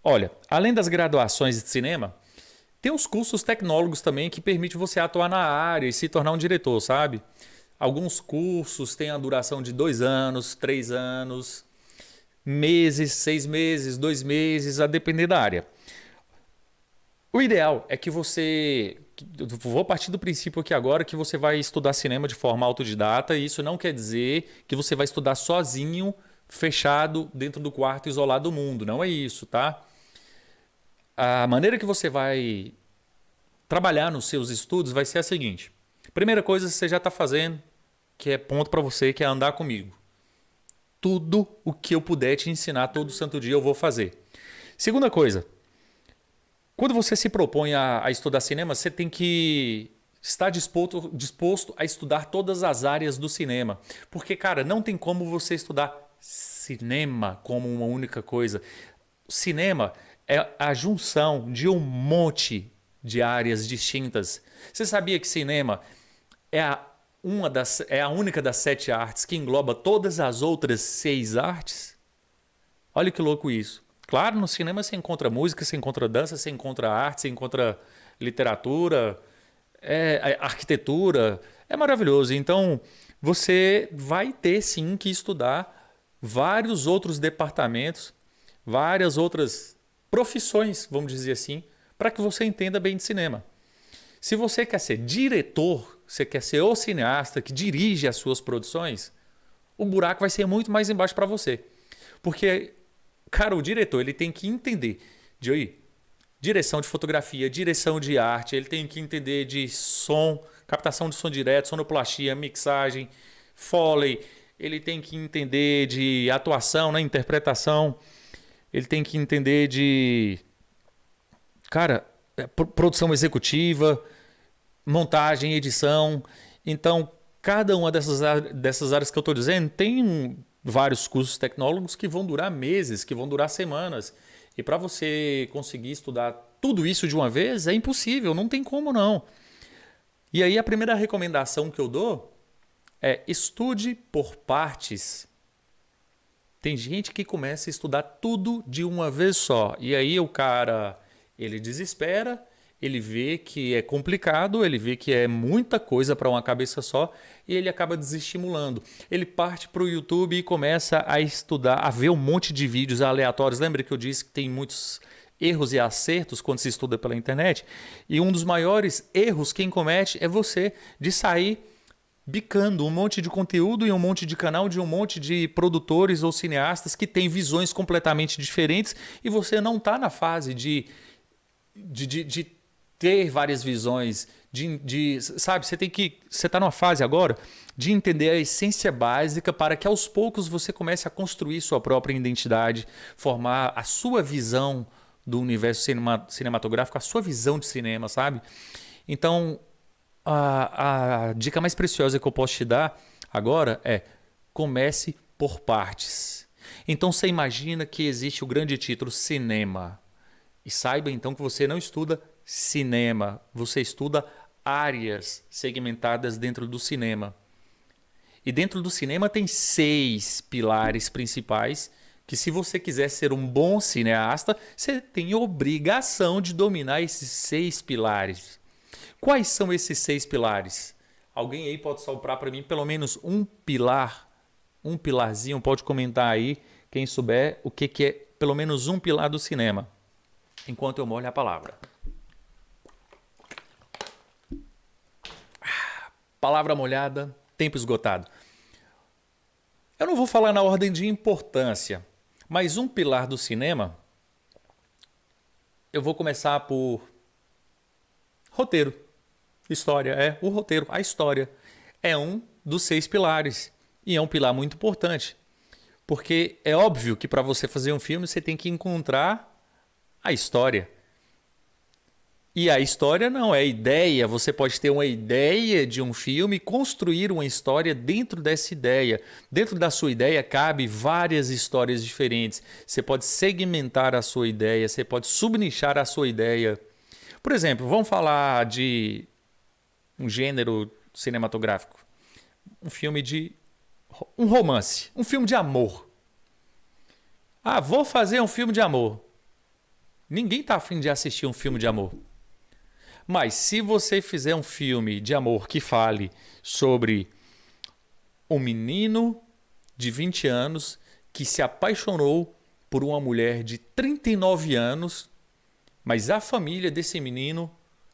Olha, além das graduações de cinema, tem os cursos tecnólogos também que permitem você atuar na área e se tornar um diretor, sabe? Alguns cursos têm a duração de 2 anos, 3 anos, meses, 6 meses, 2 meses, a depender da área. O ideal é que você. Eu vou partir do princípio aqui agora que você vai estudar cinema de forma autodidata, e isso não quer dizer que você vai estudar sozinho, fechado dentro do quarto, isolado do mundo. Não é isso, tá? A maneira que você vai trabalhar nos seus estudos vai ser a seguinte: primeira coisa que você já está fazendo, que é ponto para você, que é andar comigo. Tudo o que eu puder te ensinar todo santo dia eu vou fazer. Segunda coisa, quando você se propõe a estudar cinema, você tem que estar disposto a estudar todas as áreas do cinema. Porque, cara, não tem como você estudar cinema como uma única coisa. Cinema é a junção de um monte de áreas distintas. Você sabia que cinema é é a única das 7 artes que engloba todas as outras 6 artes? Olha que louco isso. Claro, no cinema você encontra música, você encontra dança, você encontra arte, você encontra literatura, arquitetura. É maravilhoso. Então, você vai ter sim que estudar vários outros departamentos, várias outras profissões, vamos dizer assim, para que você entenda bem de cinema. Se você quer ser diretor, você quer ser o cineasta que dirige as suas produções, o buraco vai ser muito mais embaixo para você. Porque, cara, o diretor ele tem que entender de direção de fotografia, direção de arte, ele tem que entender de som, captação de som direto, sonoplastia, mixagem, Foley, ele tem que entender de atuação, né, interpretação, ele tem que entender de, cara, produção executiva, montagem, edição. Então, cada uma dessas áreas que eu estou dizendo tem vários cursos tecnólogos que vão durar meses, que vão durar semanas. E para você conseguir estudar tudo isso de uma vez é impossível, não tem como não. E aí a primeira recomendação que eu dou é estude por partes. Tem gente que começa a estudar tudo de uma vez só. E aí o cara, ele desespera, ele vê que é complicado, ele vê que é muita coisa para uma cabeça só e ele acaba desestimulando. Ele parte para o YouTube e começa a estudar, a ver um monte de vídeos aleatórios. Lembra que eu disse que tem muitos erros e acertos quando se estuda pela internet? E um dos maiores erros quem comete é você de sair bicando um monte de conteúdo e um monte de canal de um monte de produtores ou cineastas que têm visões completamente diferentes e você não está na fase de ter várias visões, sabe, você está numa fase agora de entender a essência básica para que aos poucos você comece a construir sua própria identidade, formar a sua visão do universo cinematográfico, a sua visão de cinema, sabe? Então, a dica mais preciosa que eu posso te dar agora é: comece por partes. Então você imagina que existe o grande título cinema. E saiba então que você não estuda cinema, você estuda áreas segmentadas dentro do cinema. E dentro do cinema tem 6 pilares principais que, se você quiser ser um bom cineasta, você tem obrigação de dominar esses 6 pilares. Quais são esses 6 pilares? Alguém aí pode soprar para mim pelo menos um pilar, um pilarzinho, pode comentar aí, quem souber o que é pelo menos um pilar do cinema, enquanto eu molho a palavra. Palavra molhada, tempo esgotado. Eu não vou falar na ordem de importância, mas um pilar do cinema, eu vou começar por roteiro. História, o roteiro, a história. É um dos 6 pilares e é um pilar muito importante. Porque é óbvio que para você fazer um filme você tem que encontrar a história. E a história não é ideia. Você pode ter uma ideia de um filme e construir uma história dentro dessa ideia. Dentro da sua ideia cabe várias histórias diferentes. Você pode segmentar a sua ideia, você pode subnichar a sua ideia. Por exemplo, vamos falar de um gênero cinematográfico. Um filme de... um romance. Um filme de amor. Ah, vou fazer um filme de amor. Ninguém está afim de assistir um filme de amor. Mas se você fizer um filme de amor que fale sobre um menino de 20 anos que se apaixonou por uma mulher de 39 anos, mas a família desse menino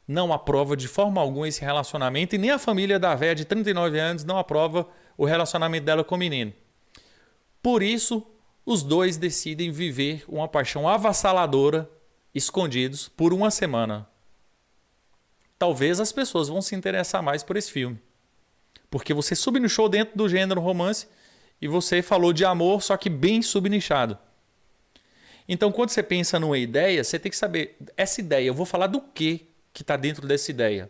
não aprova de forma alguma esse relacionamento e nem a família da véia de 39 anos não aprova o relacionamento dela com o menino. Por isso, os dois decidem viver uma paixão avassaladora, escondidos, por uma semana. Talvez as pessoas vão se interessar mais por esse filme. Porque você subnichou dentro do gênero romance e você falou de amor, só que bem subnichado. Então, quando você pensa numa ideia, você tem que saber, essa ideia, eu vou falar do que está dentro dessa ideia.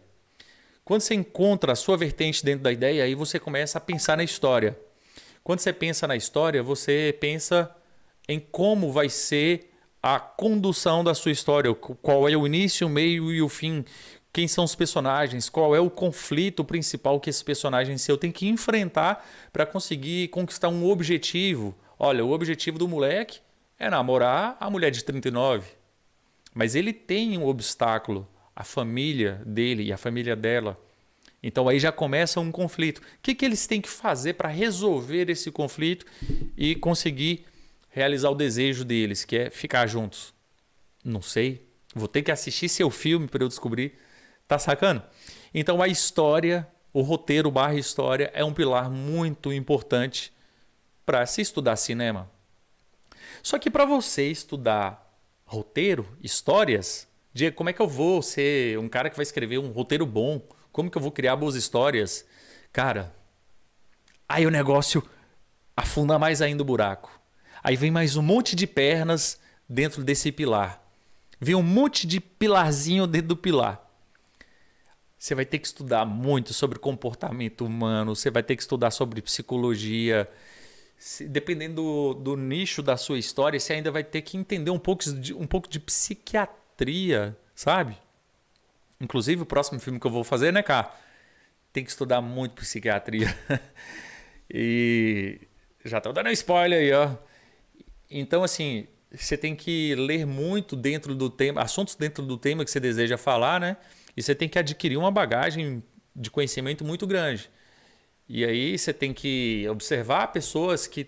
Quando você encontra a sua vertente dentro da ideia, aí você começa a pensar na história. Quando você pensa na história, você pensa em como vai ser a condução da sua história, qual é o início, o meio e o fim, quem são os personagens, qual é o conflito principal que esse personagem seu tem que enfrentar para conseguir conquistar um objetivo. Olha, o objetivo do moleque é namorar a mulher de 39, mas ele tem um obstáculo, a família dele e a família dela. Então aí já começa um conflito. O que eles têm que fazer para resolver esse conflito e conseguir realizar o desejo deles, que é ficar juntos? Não sei. Vou ter que assistir seu filme para eu descobrir. Tá sacando? Então a história, o roteiro / história é um pilar muito importante para se estudar cinema. Só que para você estudar roteiro, histórias, Diego, como é que eu vou ser um cara que vai escrever um roteiro bom? Como que eu vou criar boas histórias? Cara, aí o negócio afunda mais ainda o buraco. Aí vem mais um monte de pernas dentro desse pilar. Vem um monte de pilarzinho dentro do pilar. Você vai ter que estudar muito sobre comportamento humano, você vai ter que estudar sobre psicologia. Dependendo do nicho da sua história, você ainda vai ter que entender um pouco de psiquiatria, sabe? Inclusive, o próximo filme que eu vou fazer, né, cara? Tem que estudar muito psiquiatria. E já estou dando spoiler aí, ó. Então, assim, você tem que ler muito dentro do tema, assuntos dentro do tema que você deseja falar, né? E você tem que adquirir uma bagagem de conhecimento muito grande. E aí você tem que observar pessoas que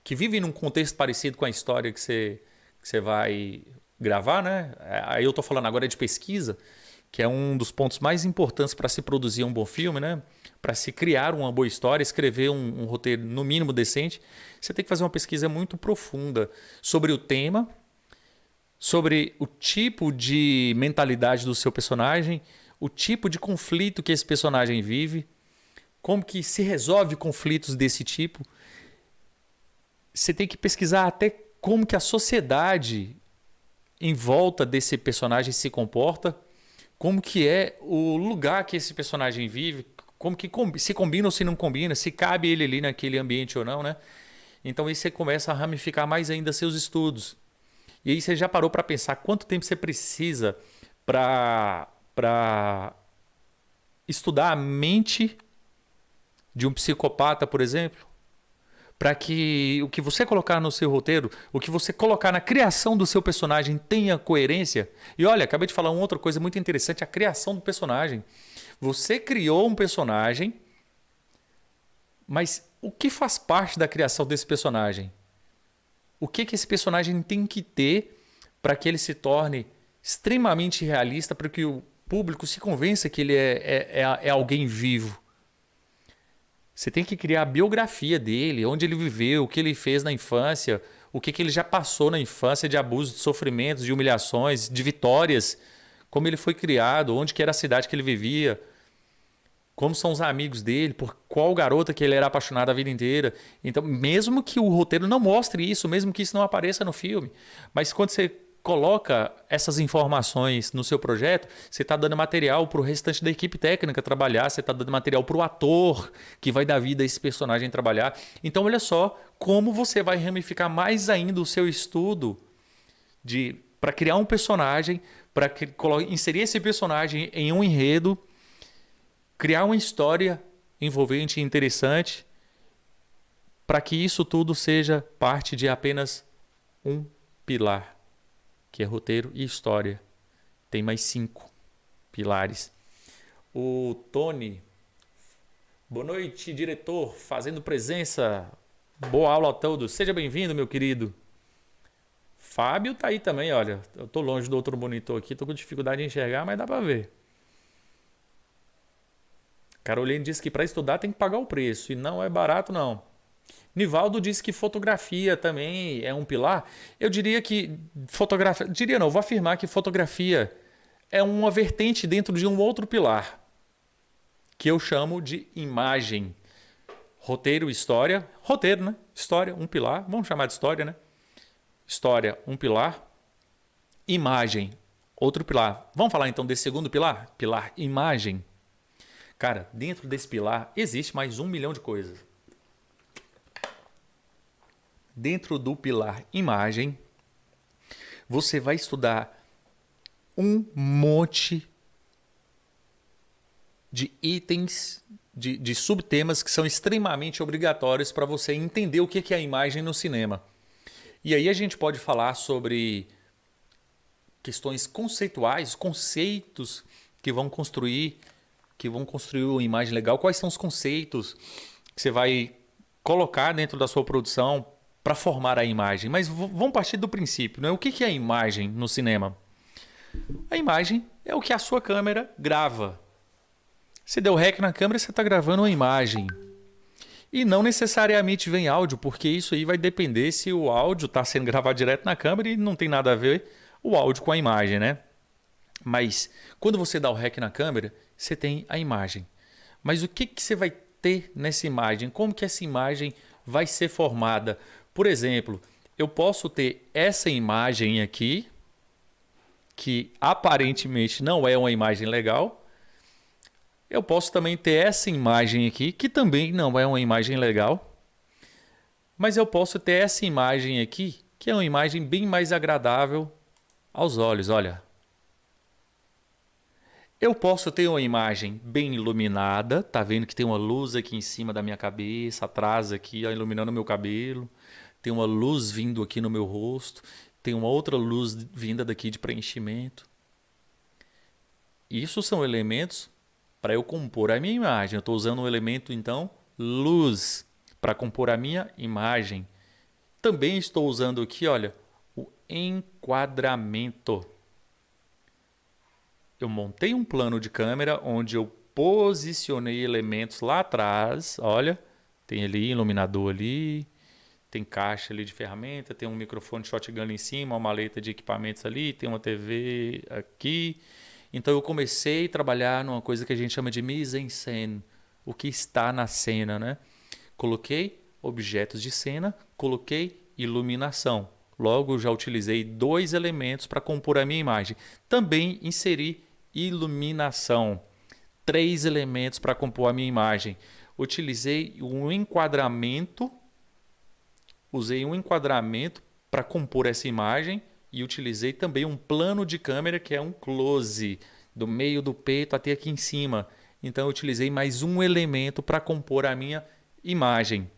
vivem num contexto parecido com a história que você vai gravar, né? Aí eu estou falando agora de pesquisa, que é um dos pontos mais importantes para se produzir um bom filme, né? Para se criar uma boa história, escrever um roteiro no mínimo decente, você tem que fazer uma pesquisa muito profunda sobre o tema, sobre o tipo de mentalidade do seu personagem, o tipo de conflito que esse personagem vive, como que se resolve conflitos desse tipo. Você tem que pesquisar até como que a sociedade em volta desse personagem se comporta, como que é o lugar que esse personagem vive, como que se combina ou se não combina, se cabe ele ali naquele ambiente ou não, né? Então aí você começa a ramificar mais ainda seus estudos. E aí você já parou para pensar quanto tempo você precisa para estudar a mente de um psicopata, por exemplo? Para que o que você colocar no seu roteiro, o que você colocar na criação do seu personagem tenha coerência. E olha, acabei de falar uma outra coisa muito interessante, a criação do personagem. Você criou um personagem, mas o que faz parte da criação desse personagem? O que esse personagem tem que ter para que ele se torne extremamente realista, para que o público se convença que ele é alguém vivo? Você tem que criar a biografia dele, onde ele viveu, o que ele fez na infância, o que ele já passou na infância de abusos, de sofrimentos, de humilhações, de vitórias, como ele foi criado, onde que era a cidade que ele vivia, como são os amigos dele, por qual garota que ele era apaixonado a vida inteira. Então, mesmo que o roteiro não mostre isso, mesmo que isso não apareça no filme, mas quando você coloca essas informações no seu projeto, você está dando material para o restante da equipe técnica trabalhar, você está dando material para o ator que vai dar vida a esse personagem trabalhar. Então, olha só como você vai ramificar mais ainda o seu estudo para criar um personagem, para inserir esse personagem em um enredo, criar uma história envolvente e interessante, para que isso tudo seja parte de apenas um pilar, que é roteiro e história. Tem mais 5 pilares. O Tony, boa noite, diretor, fazendo presença. Boa aula a todos. Seja bem-vindo, meu querido. Fábio tá aí também, olha. Eu tô longe do outro monitor aqui, tô com dificuldade de enxergar, mas dá para ver. Caroline disse que para estudar tem que pagar o preço e não é barato não. Nivaldo disse que fotografia também é um pilar. Eu diria que fotografia, diria não, vou afirmar que fotografia é uma vertente dentro de um outro pilar, que eu chamo de imagem. Roteiro, história, roteiro, né? História, um pilar, vamos chamar de história, né? História, um pilar. Imagem, outro pilar. Vamos falar então desse segundo pilar? Pilar imagem. Cara, dentro desse pilar existe mais 1 milhão de coisas. Dentro do pilar imagem, você vai estudar um monte de itens, de subtemas que são extremamente obrigatórios para você entender o que é a imagem no cinema. E aí a gente pode falar sobre questões conceituais, conceitos que vão construir uma imagem legal. Quais são os conceitos que você vai colocar dentro da sua produção para formar a imagem? Mas vamos partir do princípio, né? O que é a imagem no cinema? A imagem é o que a sua câmera grava. Você deu REC na câmera, você está gravando uma imagem. E não necessariamente vem áudio, porque isso aí vai depender se o áudio está sendo gravado direto na câmera e não tem nada a ver o áudio com a imagem, né? Mas quando você dá o REC na câmera, você tem a imagem. Mas o que você vai ter nessa imagem? Como que essa imagem vai ser formada? Por exemplo, eu posso ter essa imagem aqui, que aparentemente não é uma imagem legal. Eu posso também ter essa imagem aqui, que também não é uma imagem legal. Mas eu posso ter essa imagem aqui, que é uma imagem bem mais agradável aos olhos, olha. Eu posso ter uma imagem bem iluminada, tá vendo que tem uma luz aqui em cima da minha cabeça, atrás aqui, ó, iluminando o meu cabelo. Tem uma luz vindo aqui no meu rosto, tem uma outra luz vinda daqui de preenchimento. Isso são elementos para eu compor a minha imagem. Eu estou usando um elemento, então, luz, para compor a minha imagem. Também estou usando aqui, olha, o enquadramento. Eu montei um plano de câmera onde eu posicionei elementos lá atrás. Olha, tem ali iluminador ali, tem caixa ali de ferramenta, tem um microfone shotgun ali em cima, uma maleta de equipamentos ali, tem uma TV aqui. Então eu comecei a trabalhar numa coisa que a gente chama de mise-en-scène, o que está na cena, né? Coloquei objetos de cena, coloquei iluminação. Logo eu já utilizei 2 elementos para compor a minha imagem. Também inseri iluminação, 3 elementos para compor a minha imagem. Utilizei um enquadramento, usei um enquadramento para compor essa imagem e utilizei também um plano de câmera que é um close, do meio do peito até aqui em cima. Então eu utilizei mais um elemento para compor a minha imagem.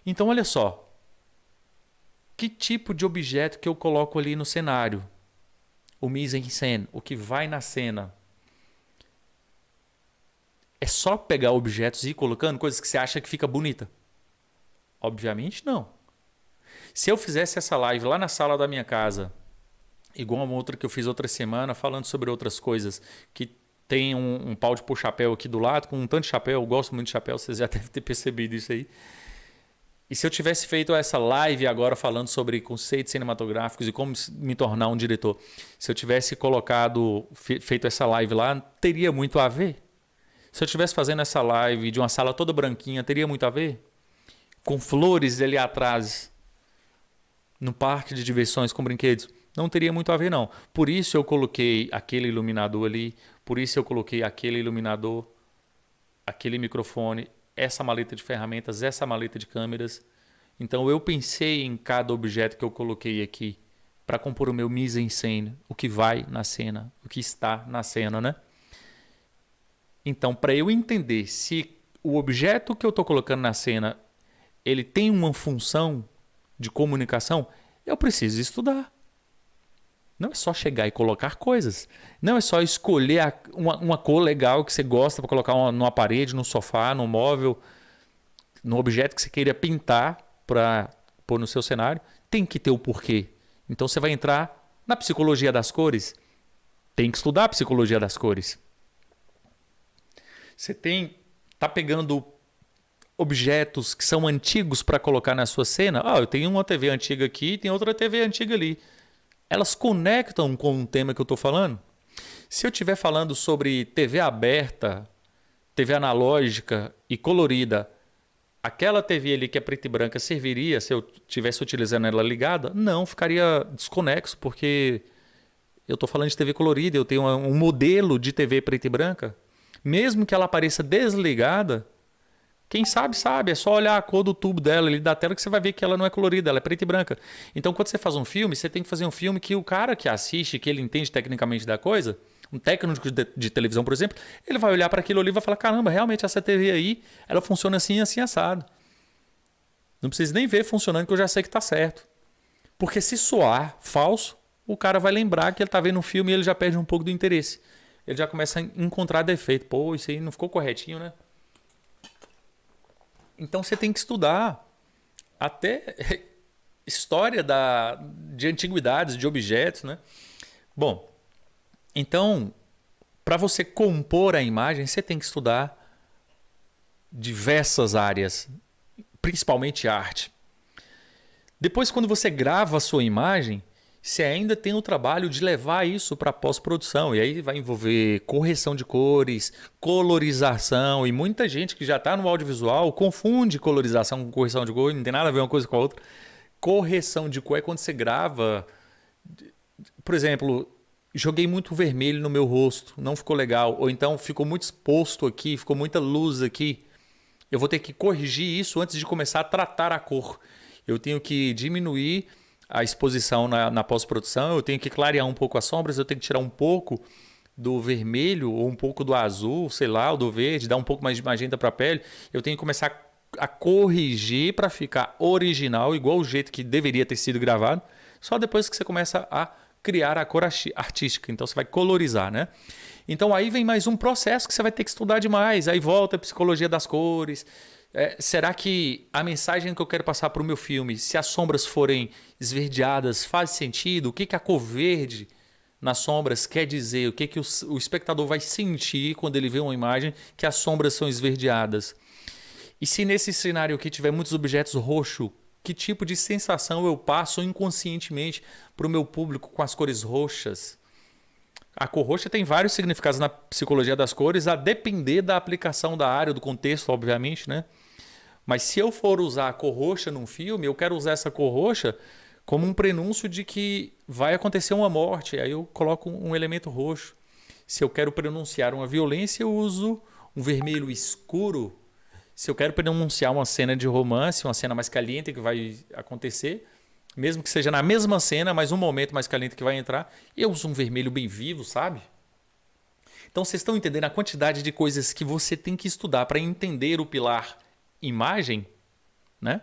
Então olha só, que tipo de objeto que eu coloco ali no cenário? O mise-en-scène, o que vai na cena. É só pegar objetos e ir colocando coisas que você acha que fica bonita? Obviamente não. Se eu fizesse essa live lá na sala da minha casa, igual a outra que eu fiz outra semana, falando sobre outras coisas, que tem um pau de pôr chapéu aqui do lado, com um tanto de chapéu, eu gosto muito de chapéu, vocês já devem ter percebido isso aí. E se eu tivesse feito essa live agora falando sobre conceitos cinematográficos e como me tornar um diretor, se eu tivesse feito essa live lá, teria muito a ver? Se eu estivesse fazendo essa live de uma sala toda branquinha, teria muito a ver? Com flores ali atrás, no parque de diversões com brinquedos, não teria muito a ver não. Por isso eu coloquei aquele iluminador ali, por isso eu coloquei aquele iluminador, aquele microfone, essa maleta de ferramentas, essa maleta de câmeras. Então eu pensei em cada objeto que eu coloquei aqui para compor o meu mise-en-scène, o que vai na cena, o que está na cena, né? Então, para eu entender se o objeto que eu estou colocando na cena ele tem uma função de comunicação, eu preciso estudar. Não é só chegar e colocar coisas. Não é só escolher uma cor legal que você gosta para colocar numa parede, num sofá, num móvel, num objeto que você queira pintar para pôr no seu cenário. Tem que ter o porquê. Então você vai entrar na psicologia das cores. Tem que estudar a psicologia das cores. Você tá pegando objetos que são antigos para colocar na sua cena. Eu tenho uma TV antiga aqui e tem outra TV antiga ali. Elas conectam com o tema que eu estou falando? Se eu estiver falando sobre TV aberta, TV analógica e colorida, aquela TV ali que é preta e branca serviria se eu estivesse utilizando ela ligada? Não, ficaria desconexo, porque eu estou falando de TV colorida, eu tenho um modelo de TV preta e branca. Mesmo que ela apareça desligada, quem sabe, sabe. É só olhar a cor do tubo dela ali da tela que você vai ver que ela não é colorida, ela é preta e branca. Então, quando você faz um filme, você tem que fazer um filme que o cara que assiste, que ele entende tecnicamente da coisa, um técnico de televisão, por exemplo, ele vai olhar para aquilo ali e vai falar, caramba, realmente essa TV aí, ela funciona assim, assim, assado. Não precisa nem ver funcionando que eu já sei que está certo. Porque se soar falso, o cara vai lembrar que ele está vendo um filme e ele já perde um pouco do interesse. Ele já começa a encontrar defeito. Pô, isso aí não ficou corretinho, né? Então você tem que estudar até história de antiguidades, de objetos, né? Bom, então, para você compor a imagem, você tem que estudar diversas áreas, principalmente arte. Depois, quando você grava a sua imagem, você ainda tem o trabalho de levar isso para pós-produção. E aí vai envolver correção de cores, colorização. E muita gente que já está no audiovisual confunde colorização com correção de cor. Não tem nada a ver uma coisa com a outra. Correção de cor é quando você grava. Por exemplo, joguei muito vermelho no meu rosto, não ficou legal. Ou então ficou muito exposto aqui, ficou muita luz aqui. Eu vou ter que corrigir isso antes de começar a tratar a cor. Eu tenho que diminuir a exposição na pós-produção, eu tenho que clarear um pouco as sombras, eu tenho que tirar um pouco do vermelho ou um pouco do azul, sei lá, ou do verde, dar um pouco mais de magenta para a pele. Eu tenho que começar a corrigir para ficar original, igual o jeito que deveria ter sido gravado, só depois que você começa a criar a cor artística. Então você vai colorizar, né? Então aí vem mais um processo que você vai ter que estudar demais. Aí volta a psicologia das cores. Será que a mensagem que eu quero passar para o meu filme, se as sombras forem esverdeadas, faz sentido? O que a cor verde nas sombras quer dizer? O que o espectador vai sentir quando ele vê uma imagem que as sombras são esverdeadas? E se nesse cenário aqui tiver muitos objetos roxos, que tipo de sensação eu passo inconscientemente para o meu público com as cores roxas? A cor roxa tem vários significados na psicologia das cores, a depender da aplicação da área, do contexto, obviamente, né? Mas se eu for usar a cor roxa num filme, eu quero usar essa cor roxa como um prenúncio de que vai acontecer uma morte. Aí eu coloco um elemento roxo. Se eu quero pronunciar uma violência, eu uso um vermelho escuro. Se eu quero pronunciar uma cena de romance, uma cena mais caliente que vai acontecer, mesmo que seja na mesma cena, mas um momento mais caliente que vai entrar, eu uso um vermelho bem vivo, sabe? Então vocês estão entendendo a quantidade de coisas que você tem que estudar para entender o pilar imagem, né?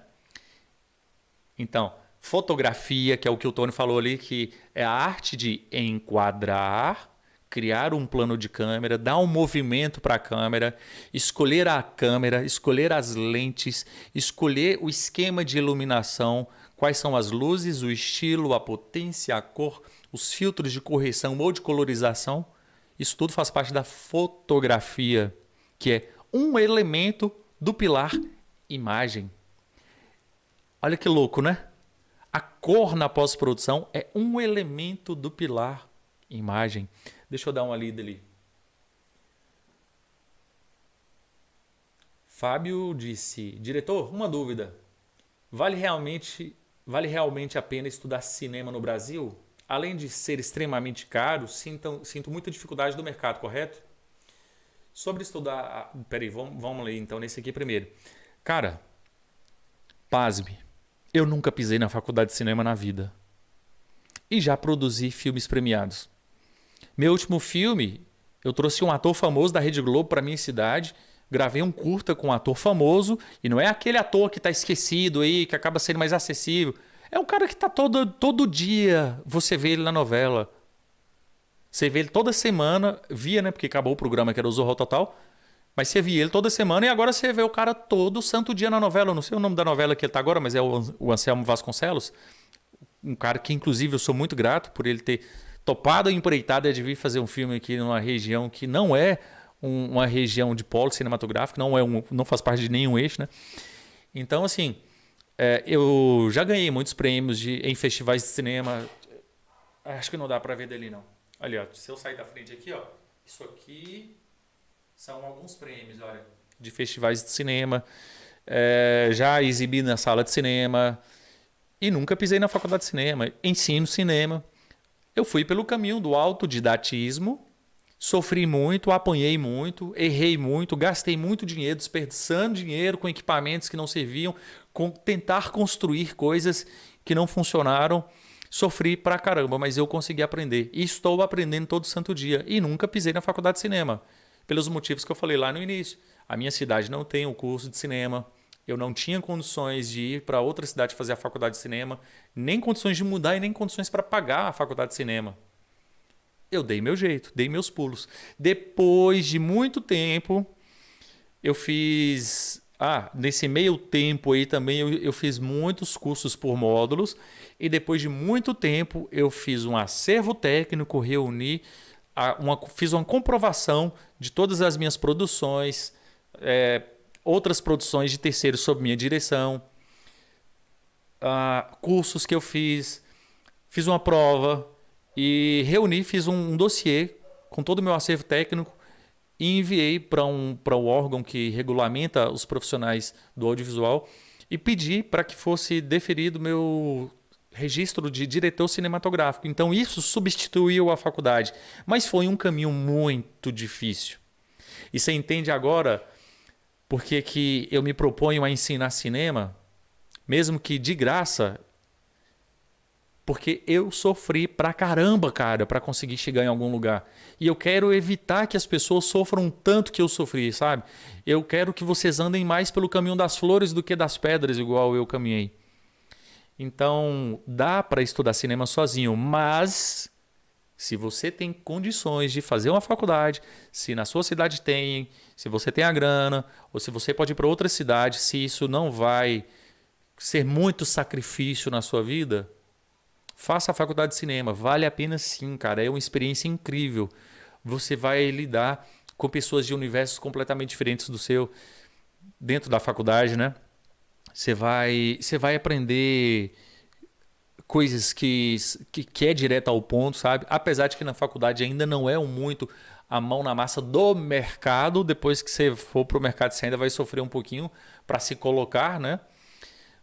Então, fotografia, que é o que o Tony falou ali, que é a arte de enquadrar, criar um plano de câmera, dar um movimento para a câmera, escolher a câmera, escolher as lentes, escolher o esquema de iluminação, quais são as luzes, o estilo, a potência, a cor, os filtros de correção ou de colorização. Isso tudo faz parte da fotografia, que é um elemento do pilar imagem. Olha que louco, né? A cor na pós-produção é um elemento do pilar imagem. Deixa eu dar uma lida ali. Fábio disse: diretor, uma dúvida. Vale realmente a pena estudar cinema no Brasil? Além de ser extremamente caro, sinto muita dificuldade do mercado, correto? Sobre estudar... Peraí, vamos ler então nesse aqui primeiro. Cara, pasme. Eu nunca pisei na faculdade de cinema na vida. E já produzi filmes premiados. Meu último filme, eu trouxe um ator famoso da Rede Globo para minha cidade, gravei um curta com um ator famoso, e não é aquele ator que está esquecido aí, que acaba sendo mais acessível. É um cara que tá todo dia, você vê ele na novela. Você vê ele toda semana, via, né? Porque acabou o programa que era o Zorro Total. Mas você via ele toda semana e agora você vê o cara todo santo dia na novela. Eu não sei o nome da novela que ele tá agora, mas é o Anselmo Vasconcelos. Um cara que, inclusive, eu sou muito grato por ele ter topado a empreitada de vir fazer um filme aqui numa região que não é uma região de polo cinematográfico, não faz parte de nenhum eixo, né? Então, assim, eu já ganhei muitos prêmios em festivais de cinema. Acho que não dá para ver dele, não. Ali, ó, se eu sair da frente aqui, ó, isso aqui são alguns prêmios, olha, de festivais de cinema. Já exibi na sala de cinema e nunca pisei na faculdade de cinema. Ensino cinema. Eu fui pelo caminho do autodidatismo, sofri muito, apanhei muito, errei muito, gastei muito dinheiro, desperdiçando dinheiro com equipamentos que não serviam, com tentar construir coisas que não funcionaram. Sofri pra caramba, mas eu consegui aprender. E estou aprendendo todo santo dia. E nunca pisei na faculdade de cinema. Pelos motivos que eu falei lá no início. A minha cidade não tem o curso de cinema. Eu não tinha condições de ir para outra cidade fazer a faculdade de cinema. Nem condições de mudar e nem condições para pagar a faculdade de cinema. Eu dei meu jeito, dei meus pulos. Depois de muito tempo, eu fiz... nesse meio tempo aí também eu fiz muitos cursos por módulos e depois de muito tempo eu fiz um acervo técnico, fiz uma comprovação de todas as minhas produções, outras produções de terceiros sob minha direção, cursos que eu fiz uma prova e fiz um dossiê com todo o meu acervo técnico e enviei para o órgão que regulamenta os profissionais do audiovisual e pedi para que fosse deferido meu registro de diretor cinematográfico. Então isso substituiu a faculdade, mas foi um caminho muito difícil. E você entende agora por que eu me proponho a ensinar cinema, mesmo que de graça, porque eu sofri pra caramba, cara, pra conseguir chegar em algum lugar. E eu quero evitar que as pessoas sofram tanto que eu sofri, sabe? Eu quero que vocês andem mais pelo caminho das flores do que das pedras, igual eu caminhei. Então, dá pra estudar cinema sozinho, mas se você tem condições de fazer uma faculdade, se na sua cidade tem, se você tem a grana, ou se você pode ir para outra cidade, se isso não vai ser muito sacrifício na sua vida, faça a faculdade de cinema, vale a pena sim, cara, é uma experiência incrível. Você vai lidar com pessoas de universos completamente diferentes do seu dentro da faculdade, né? Você vai aprender coisas que é direto ao ponto, sabe? Apesar de que na faculdade ainda não é muito a mão na massa do mercado, depois que você for para o mercado você ainda vai sofrer um pouquinho para se colocar, né?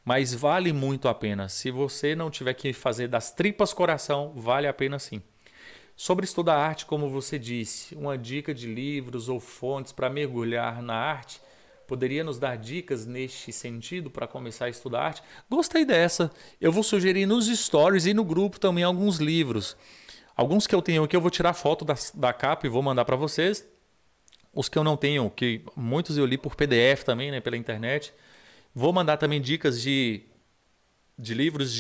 Mas vale muito a pena. Se você não tiver que fazer das tripas coração, vale a pena sim. Sobre estudar arte, como você disse, uma dica de livros ou fontes para mergulhar na arte, poderia nos dar dicas neste sentido para começar a estudar arte? Gostei dessa. Eu vou sugerir nos stories e no grupo também alguns livros. Alguns que eu tenho aqui eu vou tirar foto da capa e vou mandar para vocês. Os que eu não tenho, que muitos eu li por PDF também, né, pela internet. Vou mandar também dicas de livros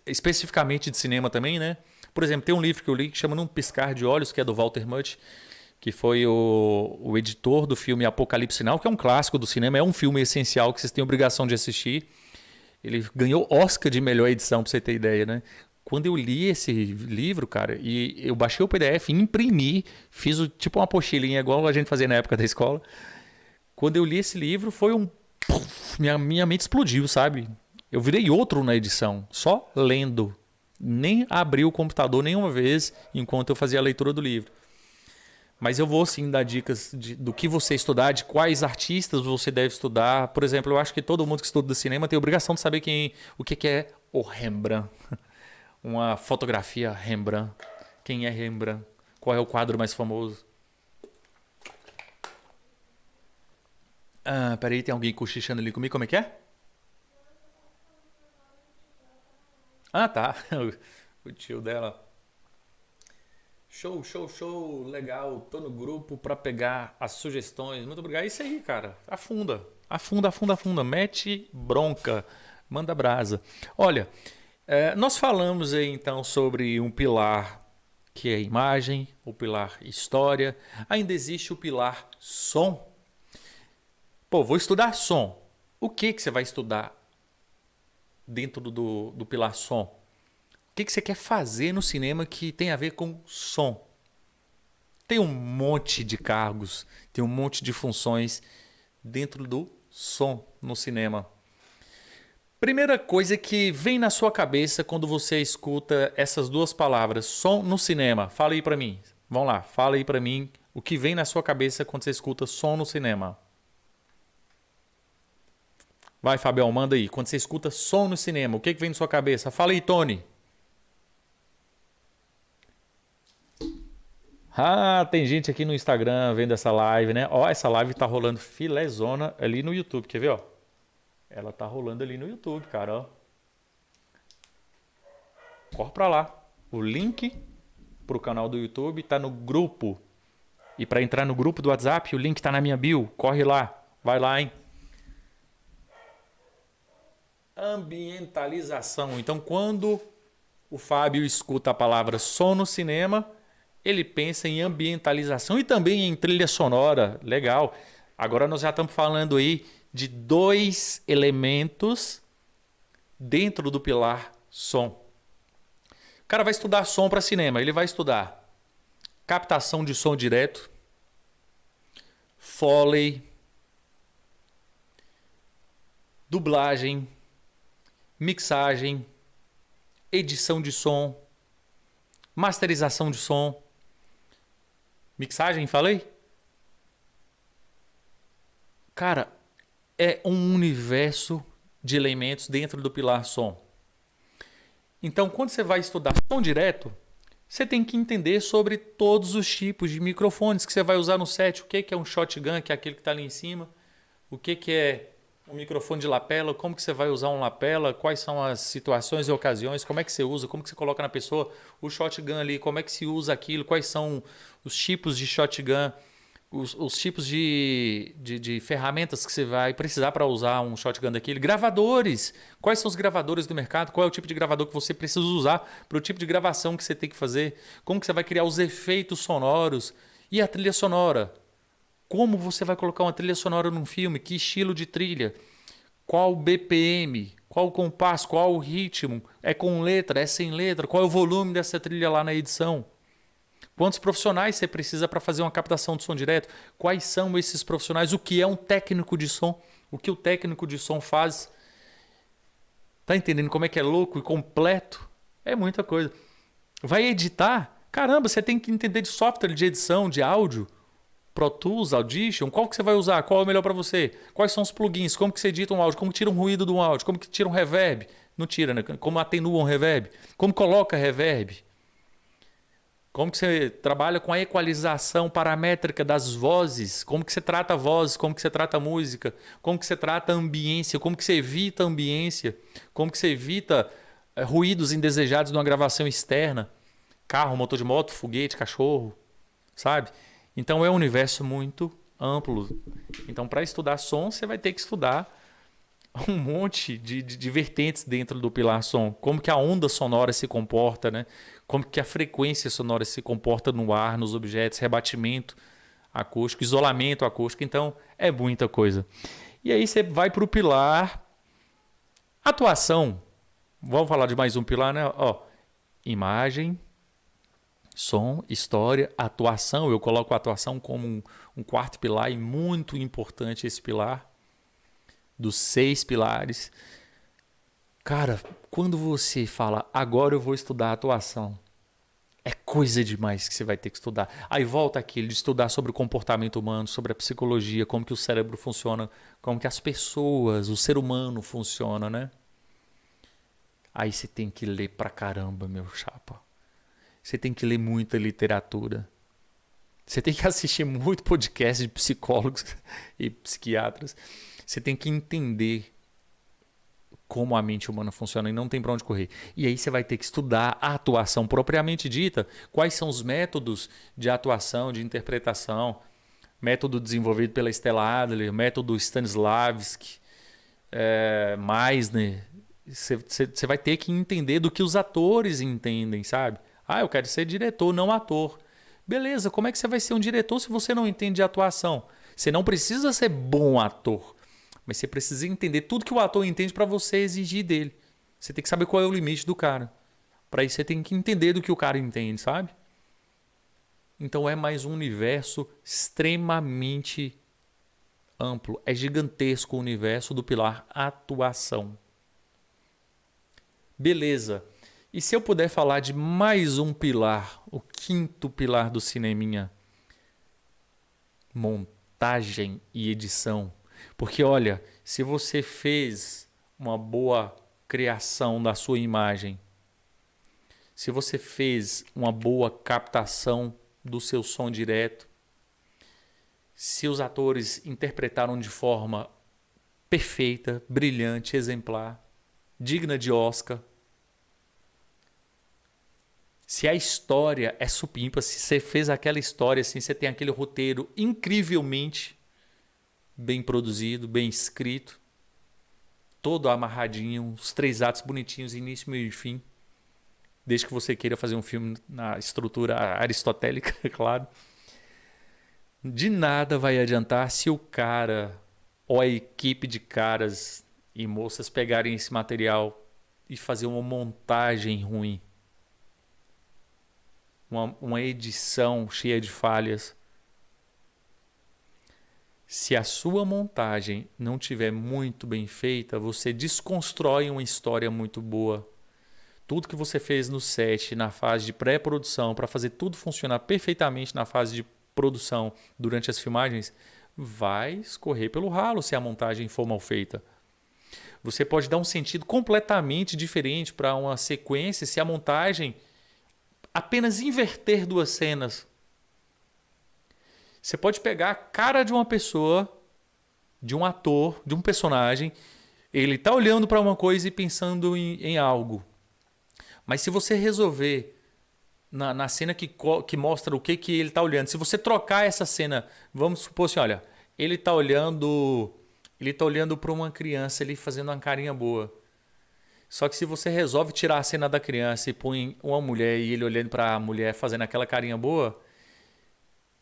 especificamente de cinema também, né? Por exemplo, tem um livro que eu li que chama Num Piscar de Olhos, que é do Walter Murch, que foi o editor do filme Apocalipse Sinal, que é um clássico do cinema, é um filme essencial que vocês têm obrigação de assistir. Ele ganhou Oscar de melhor edição, pra você ter ideia, né? Quando eu li esse livro, cara, e eu baixei o PDF, imprimi, fiz tipo uma apostilinha igual a gente fazia na época da escola. Quando eu li esse livro, foi minha mente explodiu, sabe? Eu virei outro na edição, só lendo. Nem abri o computador nenhuma vez enquanto eu fazia a leitura do livro. Mas eu vou sim dar dicas do que você estudar, de quais artistas você deve estudar. Por exemplo, eu acho que todo mundo que estuda cinema tem a obrigação de saber o que é o Rembrandt. Uma fotografia Rembrandt. Quem é Rembrandt? Qual é o quadro mais famoso? Peraí, tem alguém cochichando ali comigo? Como é que é? Tá. O tio dela. Show, show, show. Legal. Tô no grupo para pegar as sugestões. Muito obrigado. É isso aí, cara. Afunda. Afunda, afunda, afunda. Mete bronca. Manda brasa. Olha, nós falamos aí então sobre um pilar que é imagem, o pilar história. Ainda existe o pilar som. Pô, vou estudar som. O que você vai estudar dentro do pilar som? O que você quer fazer no cinema que tem a ver com som? Tem um monte de cargos, tem um monte de funções dentro do som no cinema. Primeira coisa que vem na sua cabeça quando você escuta essas duas palavras, som no cinema. Fala aí pra mim. Vamos lá, fala aí pra mim o que vem na sua cabeça quando você escuta som no cinema. Vai, Fabião, manda aí. Quando você escuta som no cinema, o que vem na sua cabeça? Fala aí, Tony. Ah, tem gente aqui no Instagram vendo essa live, né? Ó, essa live tá rolando filézona ali no YouTube, quer ver, ó? Ela tá rolando ali no YouTube, cara, ó. Corre pra lá. O link pro canal do YouTube tá no grupo. E para entrar no grupo do WhatsApp, o link tá na minha bio. Corre lá. Vai lá, hein? Ambientalização. Então, quando o Fábio escuta a palavra som no cinema, ele pensa em ambientalização e também em trilha sonora. Legal. Agora nós já estamos falando aí de 2 elementos dentro do pilar som. O cara vai estudar som para cinema. Ele vai estudar captação de som direto, Foley, dublagem, mixagem, edição de som, masterização de som. Mixagem, falei? Cara, é um universo de elementos dentro do pilar som. Então, quando você vai estudar som direto, você tem que entender sobre todos os tipos de microfones que você vai usar no set. O que é um shotgun, que é aquele que está ali em cima. O que é um microfone de lapela, como que você vai usar um lapela, quais são as situações e ocasiões, como é que você usa, como que você coloca na pessoa o shotgun ali, como é que se usa aquilo, quais são os tipos de shotgun, os tipos de ferramentas que você vai precisar para usar um shotgun daquele. Gravadores, quais são os gravadores do mercado, qual é o tipo de gravador que você precisa usar para o tipo de gravação que você tem que fazer, como que você vai criar os efeitos sonoros e a trilha sonora. Como você vai colocar uma trilha sonora num filme? Que estilo de trilha? Qual o BPM? Qual o compasso? Qual o ritmo? É com letra? É sem letra? Qual é o volume dessa trilha lá na edição? Quantos profissionais você precisa para fazer uma captação de som direto? Quais são esses profissionais? O que é um técnico de som? O que o técnico de som faz? Tá entendendo como é que é louco e completo? É muita coisa. Vai editar? Caramba, você tem que entender de software de edição, de áudio. Pro Tools, Audition, qual que você vai usar? Qual é o melhor para você? Quais são os plugins? Como que você edita um áudio? Como que tira um ruído de um áudio? Como que tira um reverb? Não tira, né? Como atenua um reverb? Como coloca reverb? Como que você trabalha com a equalização paramétrica das vozes? Como que você trata a voz? Como que você trata a música? Como que você trata a ambiência? Como que você evita a ambiência? Como que você evita ruídos indesejados numa gravação externa? Carro, motor de moto, foguete, cachorro, sabe? Então é um universo muito amplo. Então, para estudar som, você vai ter que estudar um monte de vertentes dentro do pilar som. Como que a onda sonora se comporta, né? Como que a frequência sonora se comporta no ar, nos objetos, rebatimento acústico, isolamento acústico. Então, é muita coisa. E aí você vai para o pilar atuação. Vamos falar de mais um pilar, né? Ó, imagem, som, história, atuação. Eu coloco a atuação como um quarto pilar e muito importante esse pilar. Dos 6 pilares. Cara, quando você fala, agora eu vou estudar atuação, é coisa demais que você vai ter que estudar. Aí volta aquilo de estudar sobre o comportamento humano, sobre a psicologia, como que o cérebro funciona, como que as pessoas, o ser humano funciona, né? Aí você tem que ler pra caramba, meu chapa. Você tem que ler muita literatura. Você tem que assistir muito podcast de psicólogos e psiquiatras. Você tem que entender como a mente humana funciona e não tem para onde correr. E aí você vai ter que estudar a atuação propriamente dita. Quais são os métodos de atuação, de interpretação. Método desenvolvido pela Stella Adler, método Stanislavski. mais, né? Você vai ter que entender do que os atores entendem, sabe? Ah, eu quero ser diretor, não ator. Beleza, como é que você vai ser um diretor se você não entende de atuação? Você não precisa ser bom ator, mas você precisa entender tudo que o ator entende para você exigir dele. Você tem que saber qual é o limite do cara. Para isso você tem que entender do que o cara entende, sabe? Então é mais um universo extremamente amplo. É gigantesco o universo do pilar atuação. Beleza. E se eu puder falar de mais um pilar, o quinto pilar do cineminha? Montagem e edição. Porque olha, se você fez uma boa criação da sua imagem, se você fez uma boa captação do seu som direto, se os atores interpretaram de forma perfeita, brilhante, exemplar, digna de Oscar, se a história é supimpa, se você fez aquela história assim, você tem aquele roteiro incrivelmente bem produzido, bem escrito, todo amarradinho, os 3 atos bonitinhos, início, meio e fim, desde que você queira fazer um filme na estrutura aristotélica, é claro. De nada vai adiantar se o cara ou a equipe de caras e moças pegarem esse material e fazer uma montagem ruim. Uma edição cheia de falhas. Se a sua montagem não tiver muito bem feita, você desconstrói uma história muito boa. Tudo que você fez no set, na fase de pré-produção, para fazer tudo funcionar perfeitamente na fase de produção durante as filmagens, vai escorrer pelo ralo se a montagem for mal feita. Você pode dar um sentido completamente diferente para uma sequência se a montagem apenas inverter 2 cenas. Você pode pegar a cara de uma pessoa, de um ator, de um personagem, ele está olhando para uma coisa e pensando em algo. Mas se você resolver na cena que mostra o que ele está olhando, se você trocar essa cena, vamos supor assim, olha, ele está olhando para uma criança ali fazendo uma carinha boa. Só que se você resolve tirar a cena da criança e põe uma mulher e ele olhando para a mulher fazendo aquela carinha boa,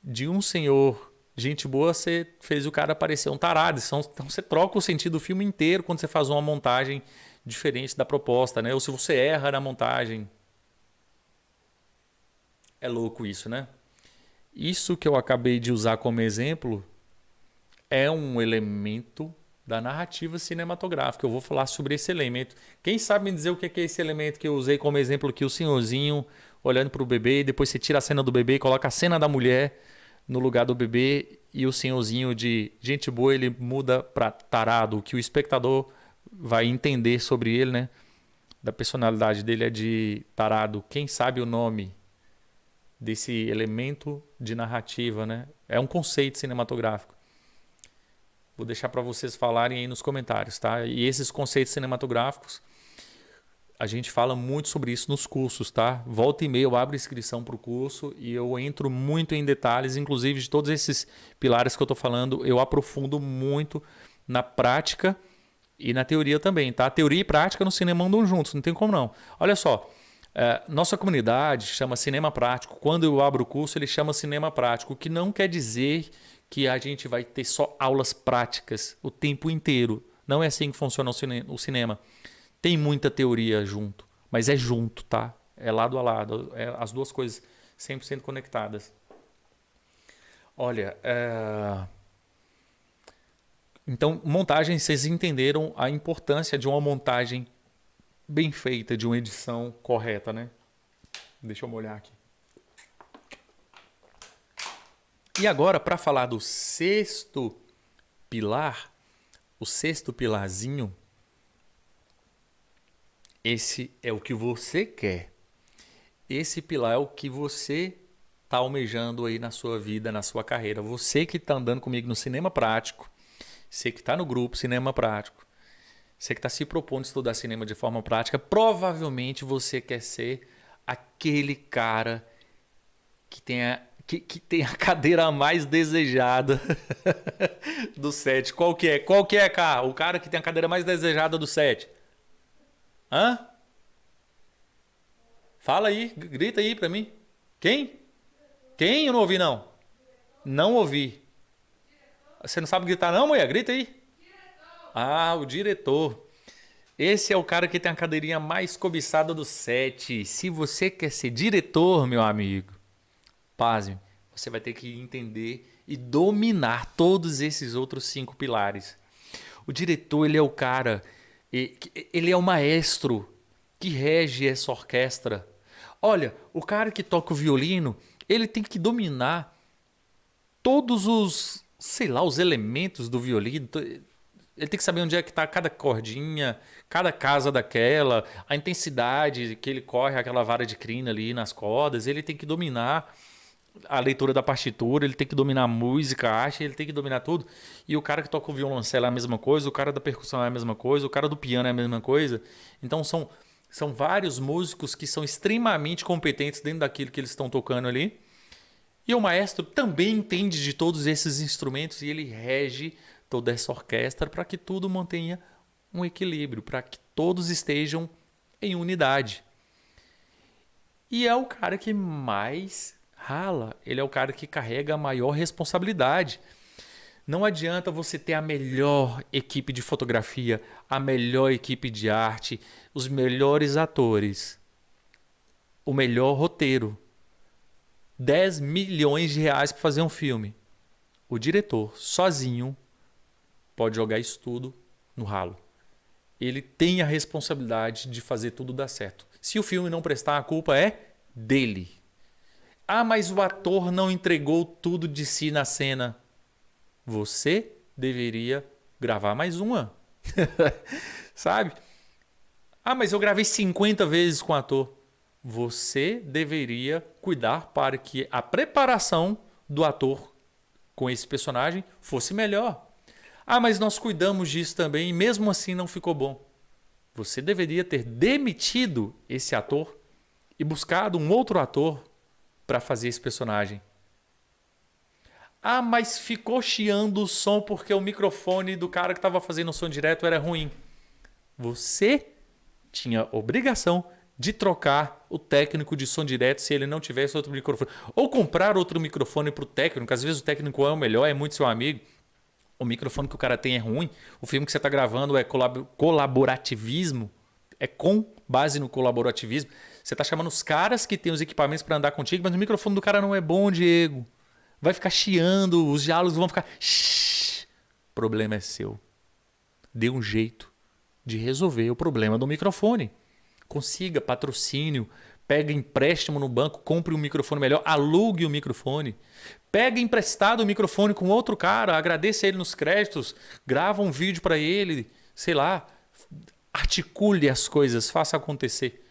de um senhor, gente boa, você fez o cara parecer um tarado. Então você troca o sentido do filme inteiro quando você faz uma montagem diferente da proposta, né? Ou se você erra na montagem. É louco isso, né? Isso que eu acabei de usar como exemplo é um elemento da narrativa cinematográfica. Eu vou falar sobre esse elemento. Quem sabe me dizer o que é esse elemento que eu usei como exemplo aqui? O senhorzinho olhando para o bebê, e depois você tira a cena do bebê e coloca a cena da mulher no lugar do bebê, e o senhorzinho de gente boa ele muda para tarado, o que o espectador vai entender sobre ele, né? Da personalidade dele é de tarado. Quem sabe o nome desse elemento de narrativa, né? É um conceito cinematográfico. Vou deixar para vocês falarem aí nos comentários, tá? E esses conceitos cinematográficos, a gente fala muito sobre isso nos cursos, tá? Volta e meia eu abro inscrição para o curso e eu entro muito em detalhes, inclusive de todos esses pilares que eu estou falando, eu aprofundo muito na prática e na teoria também, tá? Teoria e prática no cinema andam juntos, não tem como não. Olha só, nossa comunidade chama Cinema Prático. Quando eu abro o curso, ele chama Cinema Prático, o que não quer dizer que a gente vai ter só aulas práticas o tempo inteiro. Não é assim que funciona o cinema. Tem muita teoria junto, mas é junto, tá? É lado a lado, as duas coisas 100% conectadas. Olha, então, montagem, vocês entenderam a importância de uma montagem bem feita, de uma edição correta, né? Deixa eu molhar aqui. E agora, para falar do 6º pilar, o 6º pilarzinho, esse é o que você quer. Esse pilar é o que você está almejando aí na sua vida, na sua carreira. Você que está andando comigo no Cinema Prático, você que está no grupo Cinema Prático, você que está se propondo a estudar cinema de forma prática, provavelmente você quer ser aquele cara que tem a cadeira mais desejada do set. Qual que é? Qual que é, cara? O cara que tem a cadeira mais desejada do set. Hã? Fala aí, grita aí pra mim. Quem? Quem? Eu não ouvi, não. Não ouvi. Você não sabe gritar, não, mulher? Grita aí. Ah, o diretor. Esse é o cara que tem a cadeirinha mais cobiçada do set. Se você quer ser diretor, meu amigo, pasme, você vai ter que entender e dominar todos esses outros 5 pilares. O diretor, ele é o cara, ele é o maestro que rege essa orquestra. Olha, o cara que toca o violino, ele tem que dominar todos os, sei lá, os elementos do violino. Ele tem que saber onde é que está cada cordinha, cada casa daquela, a intensidade que ele corre aquela vara de crina ali nas cordas. Ele tem que dominar a leitura da partitura, ele tem que dominar a música, a arte, ele tem que dominar tudo. E o cara que toca o violoncelo é a mesma coisa, o cara da percussão é a mesma coisa, o cara do piano é a mesma coisa. Então são vários músicos que são extremamente competentes dentro daquilo que eles estão tocando ali. E o maestro também entende de todos esses instrumentos e ele rege toda essa orquestra para que tudo mantenha um equilíbrio, para que todos estejam em unidade. E é o cara que mais rala, ele é o cara que carrega a maior responsabilidade. Não adianta você ter a melhor equipe de fotografia, a melhor equipe de arte, os melhores atores, o melhor roteiro, 10 milhões de reais para fazer um filme. O diretor, sozinho, pode jogar isso tudo no ralo. Ele tem a responsabilidade de fazer tudo dar certo. Se o filme não prestar, a culpa é dele. Ah, mas o ator não entregou tudo de si na cena. Você deveria gravar mais uma. Sabe? Ah, mas eu gravei 50 vezes com o ator. Você deveria cuidar para que a preparação do ator com esse personagem fosse melhor. Ah, mas nós cuidamos disso também e mesmo assim não ficou bom. Você deveria ter demitido esse ator e buscado um outro ator para fazer esse personagem. Ah, mas ficou chiando o som porque o microfone do cara que estava fazendo o som direto era ruim. Você tinha obrigação de trocar o técnico de som direto se ele não tivesse outro microfone. Ou comprar outro microfone para o técnico. Às vezes o técnico é o melhor, é muito seu amigo. O microfone que o cara tem é ruim. O filme que você está gravando é colaborativismo. É com base no colaborativismo. Você está chamando os caras que têm os equipamentos para andar contigo, mas o microfone do cara não é bom, Diego. Vai ficar chiando, os diálogos vão ficar... Shhh. O problema é seu. Dê um jeito de resolver o problema do microfone. Consiga patrocínio, pega empréstimo no banco, compre um microfone melhor, alugue o microfone. Pega emprestado o microfone com outro cara, agradeça ele nos créditos, grava um vídeo para ele, sei lá, articule as coisas, faça acontecer.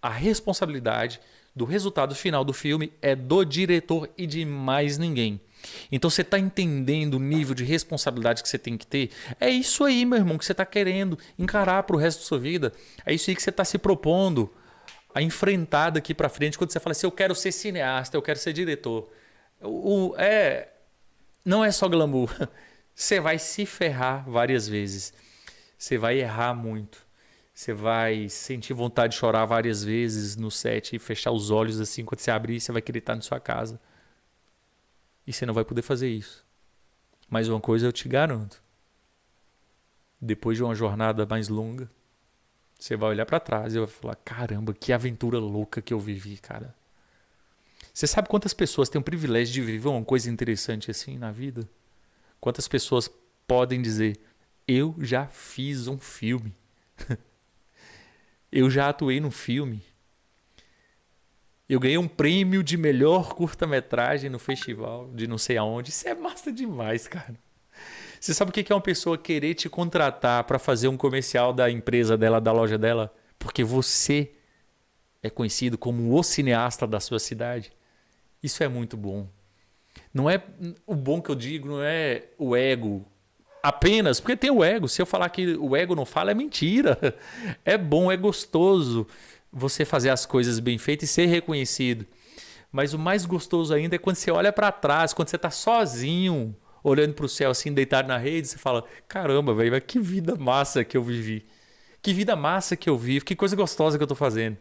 A responsabilidade do resultado final do filme é do diretor e de mais ninguém. Então você está entendendo o nível de responsabilidade que você tem que ter? É isso aí, meu irmão, que você está querendo encarar para o resto da sua vida. É isso aí que você está se propondo a enfrentar daqui para frente quando você fala assim, eu quero ser cineasta, eu quero ser diretor. Não é só glamour. Você vai se ferrar várias vezes. Você vai errar muito. Você vai sentir vontade de chorar várias vezes no set e fechar os olhos assim. Quando você abrir, você vai querer estar na sua casa. E você não vai poder fazer isso. Mas uma coisa eu te garanto. Depois de uma jornada mais longa, você vai olhar para trás e vai falar, caramba, que aventura louca que eu vivi, cara. Você sabe quantas pessoas têm o privilégio de viver uma coisa interessante assim na vida? Quantas pessoas podem dizer, eu já fiz um filme. Eu já atuei num filme. Eu ganhei um prêmio de melhor curta-metragem no festival de não sei aonde. Isso é massa demais, cara. Você sabe o que é uma pessoa querer te contratar para fazer um comercial da empresa dela, da loja dela? Porque você é conhecido como o cineasta da sua cidade. Isso é muito bom. Não é o bom que eu digo, não é o ego apenas, porque tem o ego. Se eu falar que o ego não fala, é mentira. É bom, é gostoso você fazer as coisas bem feitas e ser reconhecido. Mas o mais gostoso ainda é quando você olha para trás, quando você está sozinho, olhando para o céu assim, deitado na rede, você fala: caramba, velho, que vida massa que eu vivi. Que vida massa que eu vivo, que coisa gostosa que eu estou fazendo.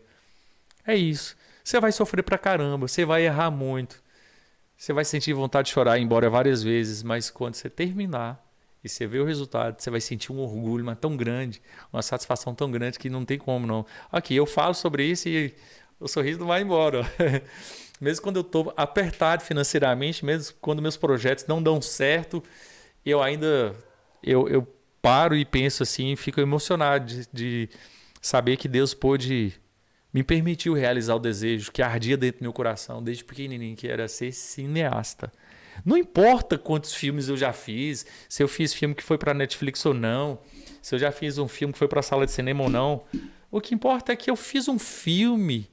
É isso. Você vai sofrer pra caramba, você vai errar muito. Você vai sentir vontade de chorar, embora várias vezes, mas quando você terminar e você ver o resultado, você vai sentir um orgulho, mas tão grande, uma satisfação tão grande que não tem como não. Aqui, eu falo sobre isso e o sorriso não vai embora. Mesmo quando eu estou apertado financeiramente, mesmo quando meus projetos não dão certo, eu ainda eu paro e penso assim, fico emocionado de saber que Deus pôde me permitiu realizar o desejo que ardia dentro do meu coração desde pequenininho, que era ser cineasta. Não importa quantos filmes eu já fiz, se eu fiz filme que foi para Netflix ou não, se eu já fiz um filme que foi para a sala de cinema ou não. O que importa é que eu fiz um filme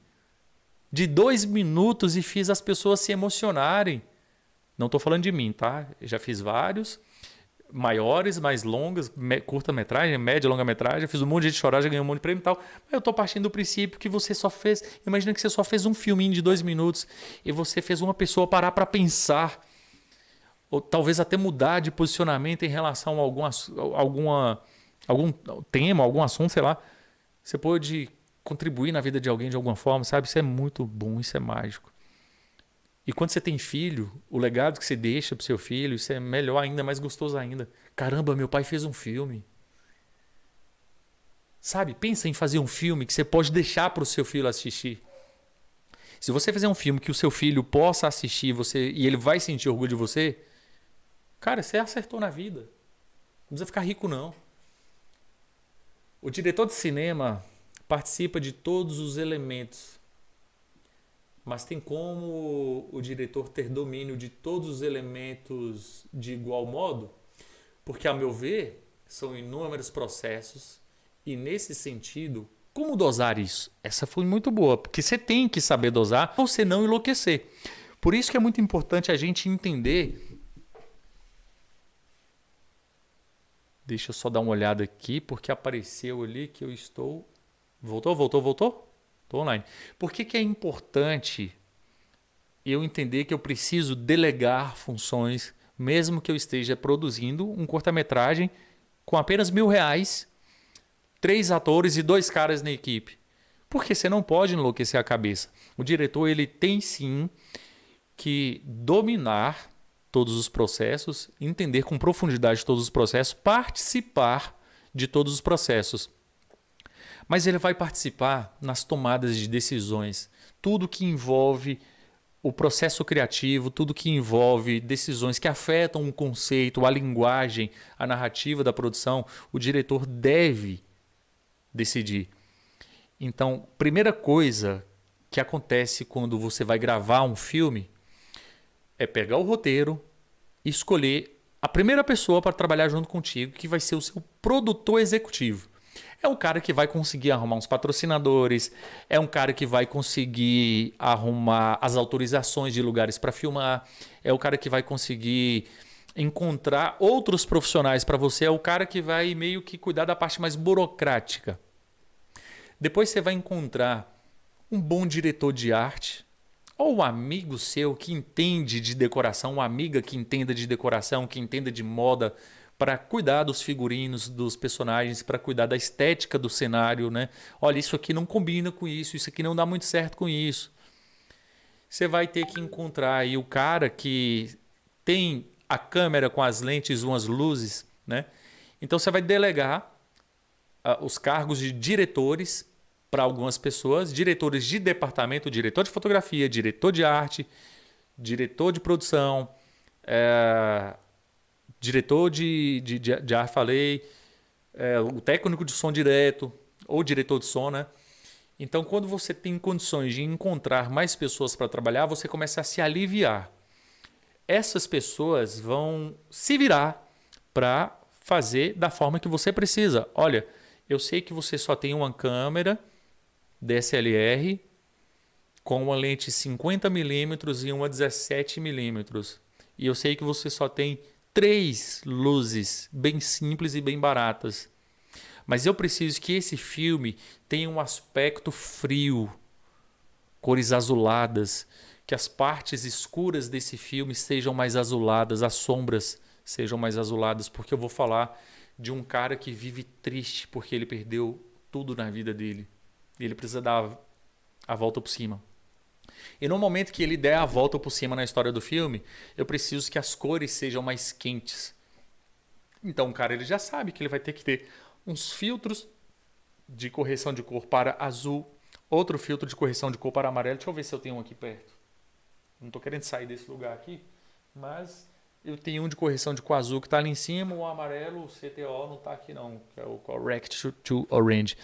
de 2 minutos e fiz as pessoas se emocionarem. Não estou falando de mim, tá? Eu já fiz vários, maiores, mais longas, curta-metragem, média, longa-metragem. Fiz um monte de gente chorar, já ganhei um monte de prêmio e tal. Mas eu estou partindo do princípio que você só fez... Imagina que você só fez um filminho de 2 minutos e você fez uma pessoa parar para pensar. Ou talvez até mudar de posicionamento em relação a algum tema, algum assunto, sei lá. Você pode contribuir na vida de alguém de alguma forma, sabe? Isso é muito bom, isso é mágico. E quando você tem filho, o legado que você deixa pro seu filho, isso é melhor ainda, mais gostoso ainda. Caramba, meu pai fez um filme. Sabe? Pensa em fazer um filme que você pode deixar pro seu filho assistir. Se você fizer um filme que o seu filho possa assistir e ele vai sentir orgulho de você, cara, você acertou na vida. Não precisa ficar rico, não. O diretor de cinema participa de todos os elementos. Mas tem como o diretor ter domínio de todos os elementos de igual modo? Porque, a meu ver, são inúmeros processos e, nesse sentido, como dosar isso? Essa foi muito boa, porque você tem que saber dosar para você não enlouquecer. Por isso que é muito importante a gente entender... Deixa eu só dar uma olhada aqui, porque apareceu ali que eu estou... Voltou? Estou online. Por que é importante eu entender que eu preciso delegar funções, mesmo que eu esteja produzindo um curta-metragem com apenas R$ 1.000, 3 atores e 2 caras na equipe? Porque você não pode enlouquecer a cabeça. O diretor ele tem sim que dominar todos os processos, entender com profundidade todos os processos, participar de todos os processos. Mas ele vai participar nas tomadas de decisões. Tudo que envolve o processo criativo, tudo que envolve decisões que afetam o conceito, a linguagem, a narrativa da produção, o diretor deve decidir. Então, primeira coisa que acontece quando você vai gravar um filme é pegar o roteiro e escolher a primeira pessoa para trabalhar junto contigo, que vai ser o seu produtor executivo. É um cara que vai conseguir arrumar uns patrocinadores, é um cara que vai conseguir arrumar as autorizações de lugares para filmar, é o cara que vai conseguir encontrar outros profissionais para você, é o cara que vai meio que cuidar da parte mais burocrática. Depois você vai encontrar um bom diretor de arte, ou um amigo seu que entende de decoração, uma amiga que entenda de decoração, que entenda de moda, para cuidar dos figurinos, dos personagens, para cuidar da estética do cenário, né? Olha, isso aqui não combina com isso aqui não dá muito certo com isso. Você vai ter que encontrar aí o cara que tem a câmera com as lentes, umas luzes, né? Então você vai delegar os cargos de diretores para algumas pessoas, diretores de departamento, diretor de fotografia, diretor de arte, diretor de produção, diretor de arte, falei, o técnico de som direto, ou diretor de som, né? Então, quando você tem condições de encontrar mais pessoas para trabalhar, você começa a se aliviar. Essas pessoas vão se virar para fazer da forma que você precisa. Olha, eu sei que você só tem uma câmera DSLR com uma lente 50mm e uma 17mm. E eu sei que você só tem 3 luzes bem simples e bem baratas. Mas eu preciso que esse filme tenha um aspecto frio, cores azuladas, que as partes escuras desse filme sejam mais azuladas, as sombras sejam mais azuladas, porque eu vou falar de um cara que vive triste porque ele perdeu tudo na vida dele. E ele precisa dar a volta por cima. E no momento que ele der a volta por cima na história do filme, eu preciso que as cores sejam mais quentes. Então o cara ele já sabe que ele vai ter que ter uns filtros de correção de cor para azul, outro filtro de correção de cor para amarelo. Deixa eu ver se eu tenho um aqui perto. Não estou querendo sair desse lugar aqui, mas eu tenho um de correção de cor azul que está ali em cima, o amarelo, o CTO não está aqui não, que é o Correct to Orange.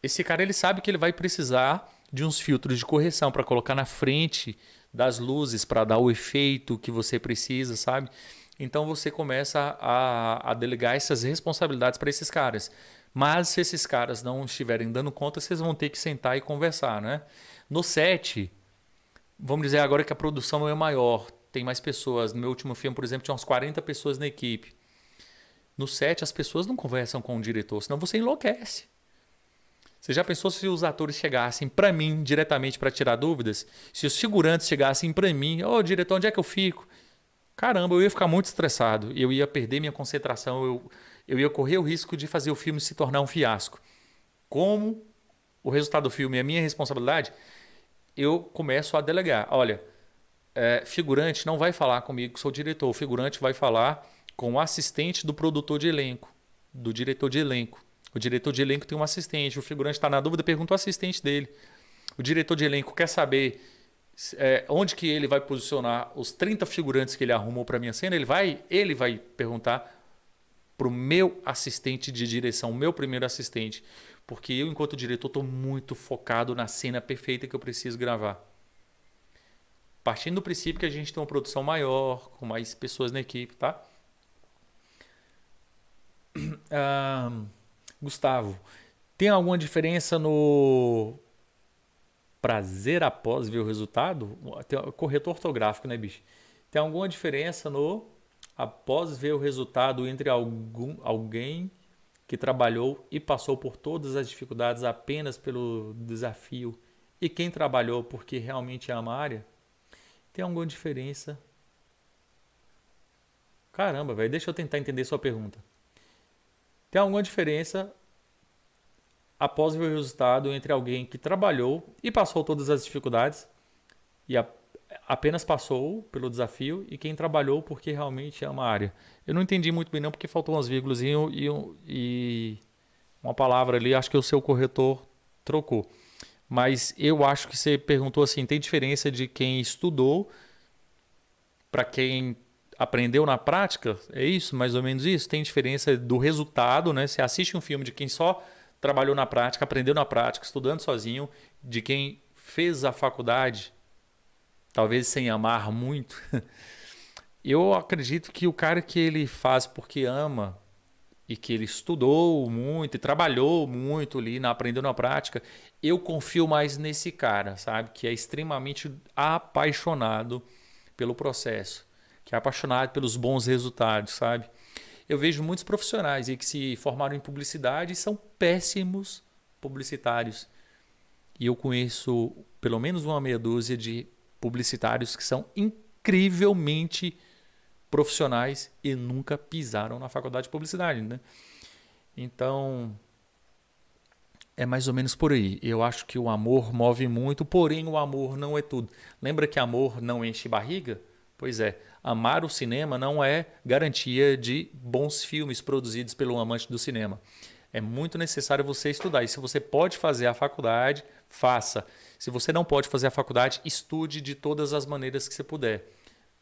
Esse cara ele sabe que ele vai precisar de uns filtros de correção para colocar na frente das luzes, para dar o efeito que você precisa, sabe? Então você começa a delegar essas responsabilidades para esses caras. Mas se esses caras não estiverem dando conta, vocês vão ter que sentar e conversar, né? No set, vamos dizer agora que a produção é maior, tem mais pessoas. No meu último filme, por exemplo, tinha umas 40 pessoas na equipe. No set, as pessoas não conversam com o diretor, senão você enlouquece. Você já pensou se os atores chegassem para mim diretamente para tirar dúvidas? Se os figurantes chegassem para mim, ô diretor, onde é que eu fico? Caramba, eu ia ficar muito estressado, eu ia perder minha concentração, eu ia correr o risco de fazer o filme se tornar um fiasco. Como o resultado do filme é minha responsabilidade, eu começo a delegar. Olha, figurante não vai falar comigo, que sou diretor, o figurante vai falar com o assistente do produtor de elenco, do diretor de elenco. O diretor de elenco tem um assistente, o figurante está na dúvida, pergunta ao assistente dele. O diretor de elenco quer saber onde que ele vai posicionar os 30 figurantes que ele arrumou para a minha cena. Ele vai perguntar para o meu assistente de direção, o meu primeiro assistente. Porque eu, enquanto diretor, estou muito focado na cena perfeita que eu preciso gravar. Partindo do princípio que a gente tem uma produção maior, com mais pessoas na equipe, tá? Gustavo, tem alguma diferença no prazer após ver o resultado? Tem corretor ortográfico, né, bicho? Tem alguma diferença no após ver o resultado entre alguém que trabalhou e passou por todas as dificuldades apenas pelo desafio e quem trabalhou porque realmente ama a área? Tem alguma diferença? Caramba, velho, deixa eu tentar entender sua pergunta. Tem alguma diferença após ver o resultado entre alguém que trabalhou e passou todas as dificuldades e apenas passou pelo desafio e quem trabalhou porque realmente ama a área? Eu não entendi muito bem não, porque faltou umas vírgulas e uma palavra ali, acho que o seu corretor trocou. Mas eu acho que você perguntou assim, tem diferença de quem estudou para quem aprendeu na prática? É isso, mais ou menos isso? Tem diferença do resultado, né? Você assiste um filme de quem só trabalhou na prática, aprendeu na prática, estudando sozinho, de quem fez a faculdade, talvez sem amar muito. Eu acredito que o cara que ele faz porque ama e que ele estudou muito e trabalhou muito ali, aprendeu na prática, eu confio mais nesse cara, sabe? Que é extremamente apaixonado pelo processo, que é apaixonado pelos bons resultados, sabe? Eu vejo muitos profissionais aí que se formaram em publicidade e são péssimos publicitários. E eu conheço pelo menos uma meia dúzia de publicitários que são incrivelmente profissionais e nunca pisaram na faculdade de publicidade, né? Então, é mais ou menos por aí. Eu acho que o amor move muito, porém o amor não é tudo. Lembra que amor não enche barriga? Pois é, amar o cinema não é garantia de bons filmes produzidos pelo amante do cinema. É muito necessário você estudar. E se você pode fazer a faculdade, faça. Se você não pode fazer a faculdade, estude de todas as maneiras que você puder.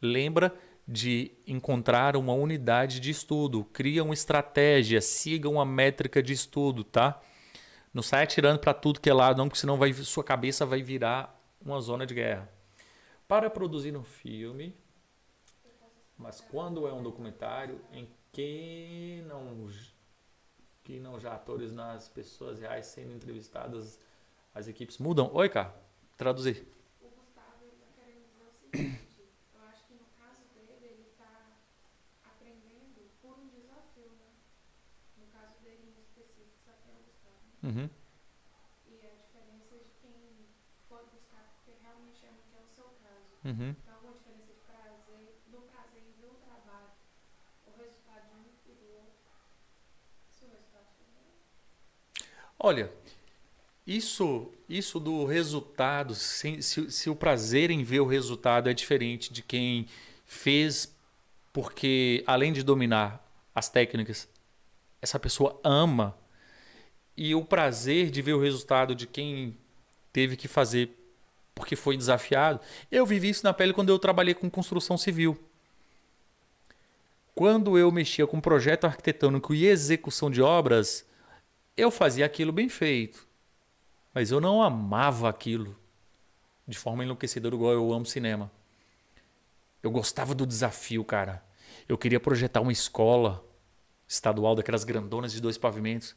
Lembra de encontrar uma unidade de estudo. Cria uma estratégia, siga uma métrica de estudo, tá? Não saia atirando para tudo que é lado, não, porque senão sua cabeça vai virar uma zona de guerra. Para produzir um filme, mas quando é um documentário em que não já atores nas pessoas reais sendo entrevistadas, as equipes mudam. Oi, cara, traduzir. O Gustavo está querendo dizer o seguinte, eu acho que no caso dele, ele está aprendendo por um desafio, né? No caso dele em específico, sabe quem é o Gustavo, né? Uhum. E a diferença de quem for buscar porque realmente é muito que é o seu caso. Uhum. Tem alguma diferença de prazer, no prazer em ver o trabalho, o resultado de um e do outro? Se o resultado for bom. Olha, isso do resultado, se o prazer em ver o resultado é diferente de quem fez porque, além de dominar as técnicas, essa pessoa ama. E o prazer de ver o resultado de quem teve que fazer porque foi desafiado. Eu vivi isso na pele quando eu trabalhei com construção civil. Quando eu mexia com projeto arquitetônico e execução de obras, eu fazia aquilo bem feito. Mas eu não amava aquilo de forma enlouquecedora igual eu amo cinema. Eu gostava do desafio, cara. Eu queria projetar uma escola estadual daquelas grandonas de 2 pavimentos.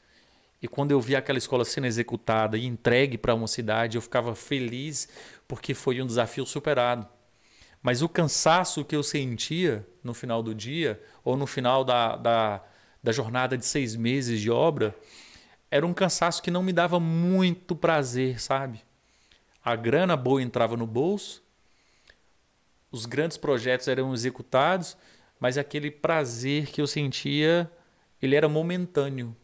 E quando eu via aquela escola sendo executada e entregue para uma cidade, eu ficava feliz porque foi um desafio superado. Mas o cansaço que eu sentia no final do dia, ou no final da jornada de 6 meses de obra, era um cansaço que não me dava muito prazer, sabe? A grana boa entrava no bolso, os grandes projetos eram executados, mas aquele prazer que eu sentia, ele era momentâneo.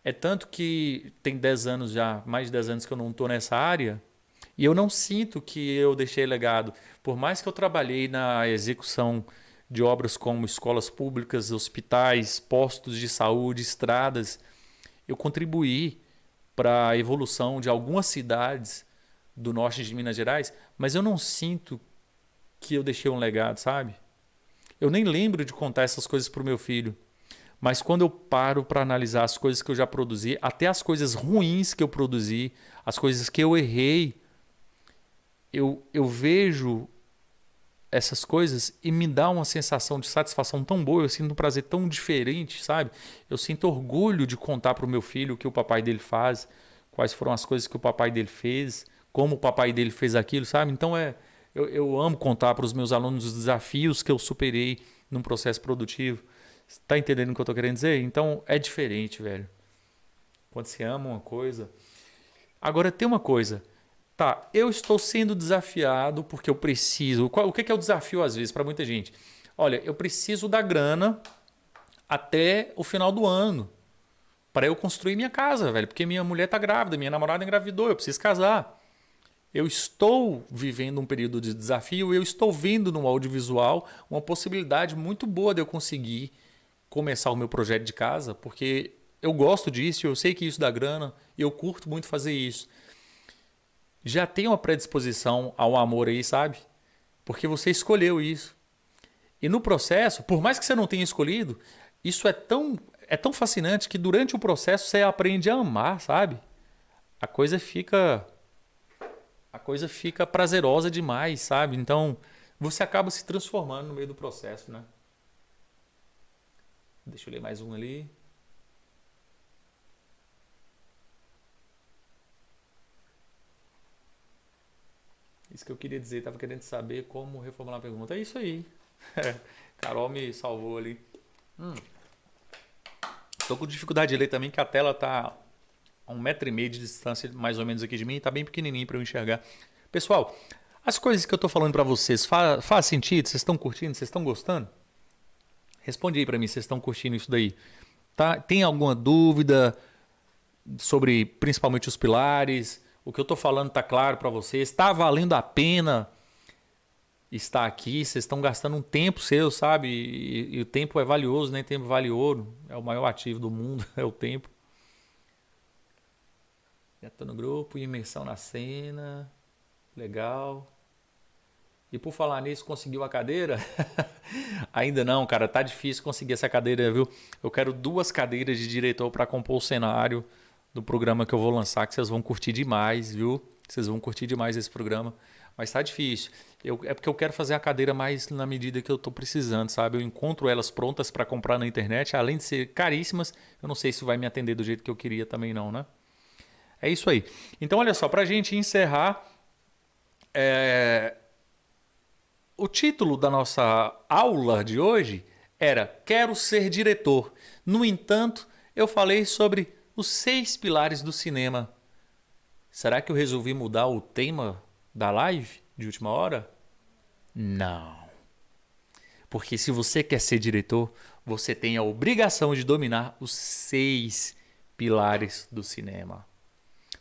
É tanto que tem 10 anos já, mais de 10 anos que eu não estou nessa área, e eu não sinto que eu deixei legado. Por mais que eu trabalhei na execução de obras como escolas públicas, hospitais, postos de saúde, estradas, eu contribuí para a evolução de algumas cidades do norte de Minas Gerais, mas eu não sinto que eu deixei um legado, sabe? Eu nem lembro de contar essas coisas para o meu filho. Mas quando eu paro para analisar as coisas que eu já produzi, até as coisas ruins que eu produzi, as coisas que eu errei, eu vejo essas coisas e me dá uma sensação de satisfação tão boa, eu sinto um prazer tão diferente, sabe? Eu sinto orgulho de contar para o meu filho o que o papai dele faz, quais foram as coisas que o papai dele fez, como o papai dele fez aquilo, sabe? Então eu amo contar para os meus alunos os desafios que eu superei num processo produtivo. Tá entendendo o que eu tô querendo dizer? Então é diferente, velho. Quando você ama uma coisa. Agora tem uma coisa. Tá, eu estou sendo desafiado porque eu preciso. O que é o desafio às vezes para muita gente? Olha, eu preciso da grana até o final do ano para eu construir minha casa, velho. Porque minha mulher tá grávida, minha namorada engravidou, eu preciso casar. Eu estou vivendo um período de desafio e eu estou vendo no audiovisual uma possibilidade muito boa de eu conseguir começar o meu projeto de casa, porque eu gosto disso, eu sei que isso dá grana e eu curto muito fazer isso. Já tem uma predisposição ao amor aí, sabe? Porque você escolheu isso. E no processo, por mais que você não tenha escolhido, isso é tão fascinante que durante o processo você aprende a amar, sabe? A coisa fica prazerosa demais, sabe? Então, você acaba se transformando no meio do processo, né? Deixa eu ler mais um ali. Isso que eu queria dizer, estava querendo saber como reformular a pergunta. É isso aí. Carol me salvou ali. Tô com dificuldade de ler também, que a tela tá a 1,5 m de distância, mais ou menos aqui de mim, e tá bem pequenininho para eu enxergar. Pessoal, as coisas que eu tô falando para vocês, faz sentido? Vocês estão curtindo? Vocês estão gostando? Responde aí para mim, vocês estão curtindo isso daí? Tá? Tem alguma dúvida sobre principalmente os pilares? O que eu estou falando está claro para vocês? Está valendo a pena estar aqui? Vocês estão gastando um tempo seu, sabe? E o tempo é valioso, né? Tempo vale ouro. É o maior ativo do mundo, é o tempo. Já estou no grupo, imersão na cena. Legal. E por falar nisso, conseguiu a cadeira? Ainda não, cara. Tá difícil conseguir essa cadeira, viu? Eu quero 2 cadeiras de diretor para compor o cenário do programa que eu vou lançar, que vocês vão curtir demais, viu? Vocês vão curtir demais esse programa. Mas tá difícil. É porque eu quero fazer a cadeira mais na medida que eu tô precisando, sabe? Eu encontro elas prontas para comprar na internet. Além de ser caríssimas, eu não sei se vai me atender do jeito que eu queria também não, né? É isso aí. Então, olha só, pra gente encerrar... O título da nossa aula de hoje era Quero ser diretor. No entanto, eu falei sobre os 6 pilares do cinema. Será que eu resolvi mudar o tema da live? de última hora? Não. Porque se você quer ser diretor, você tem a obrigação de dominar os 6 pilares do cinema.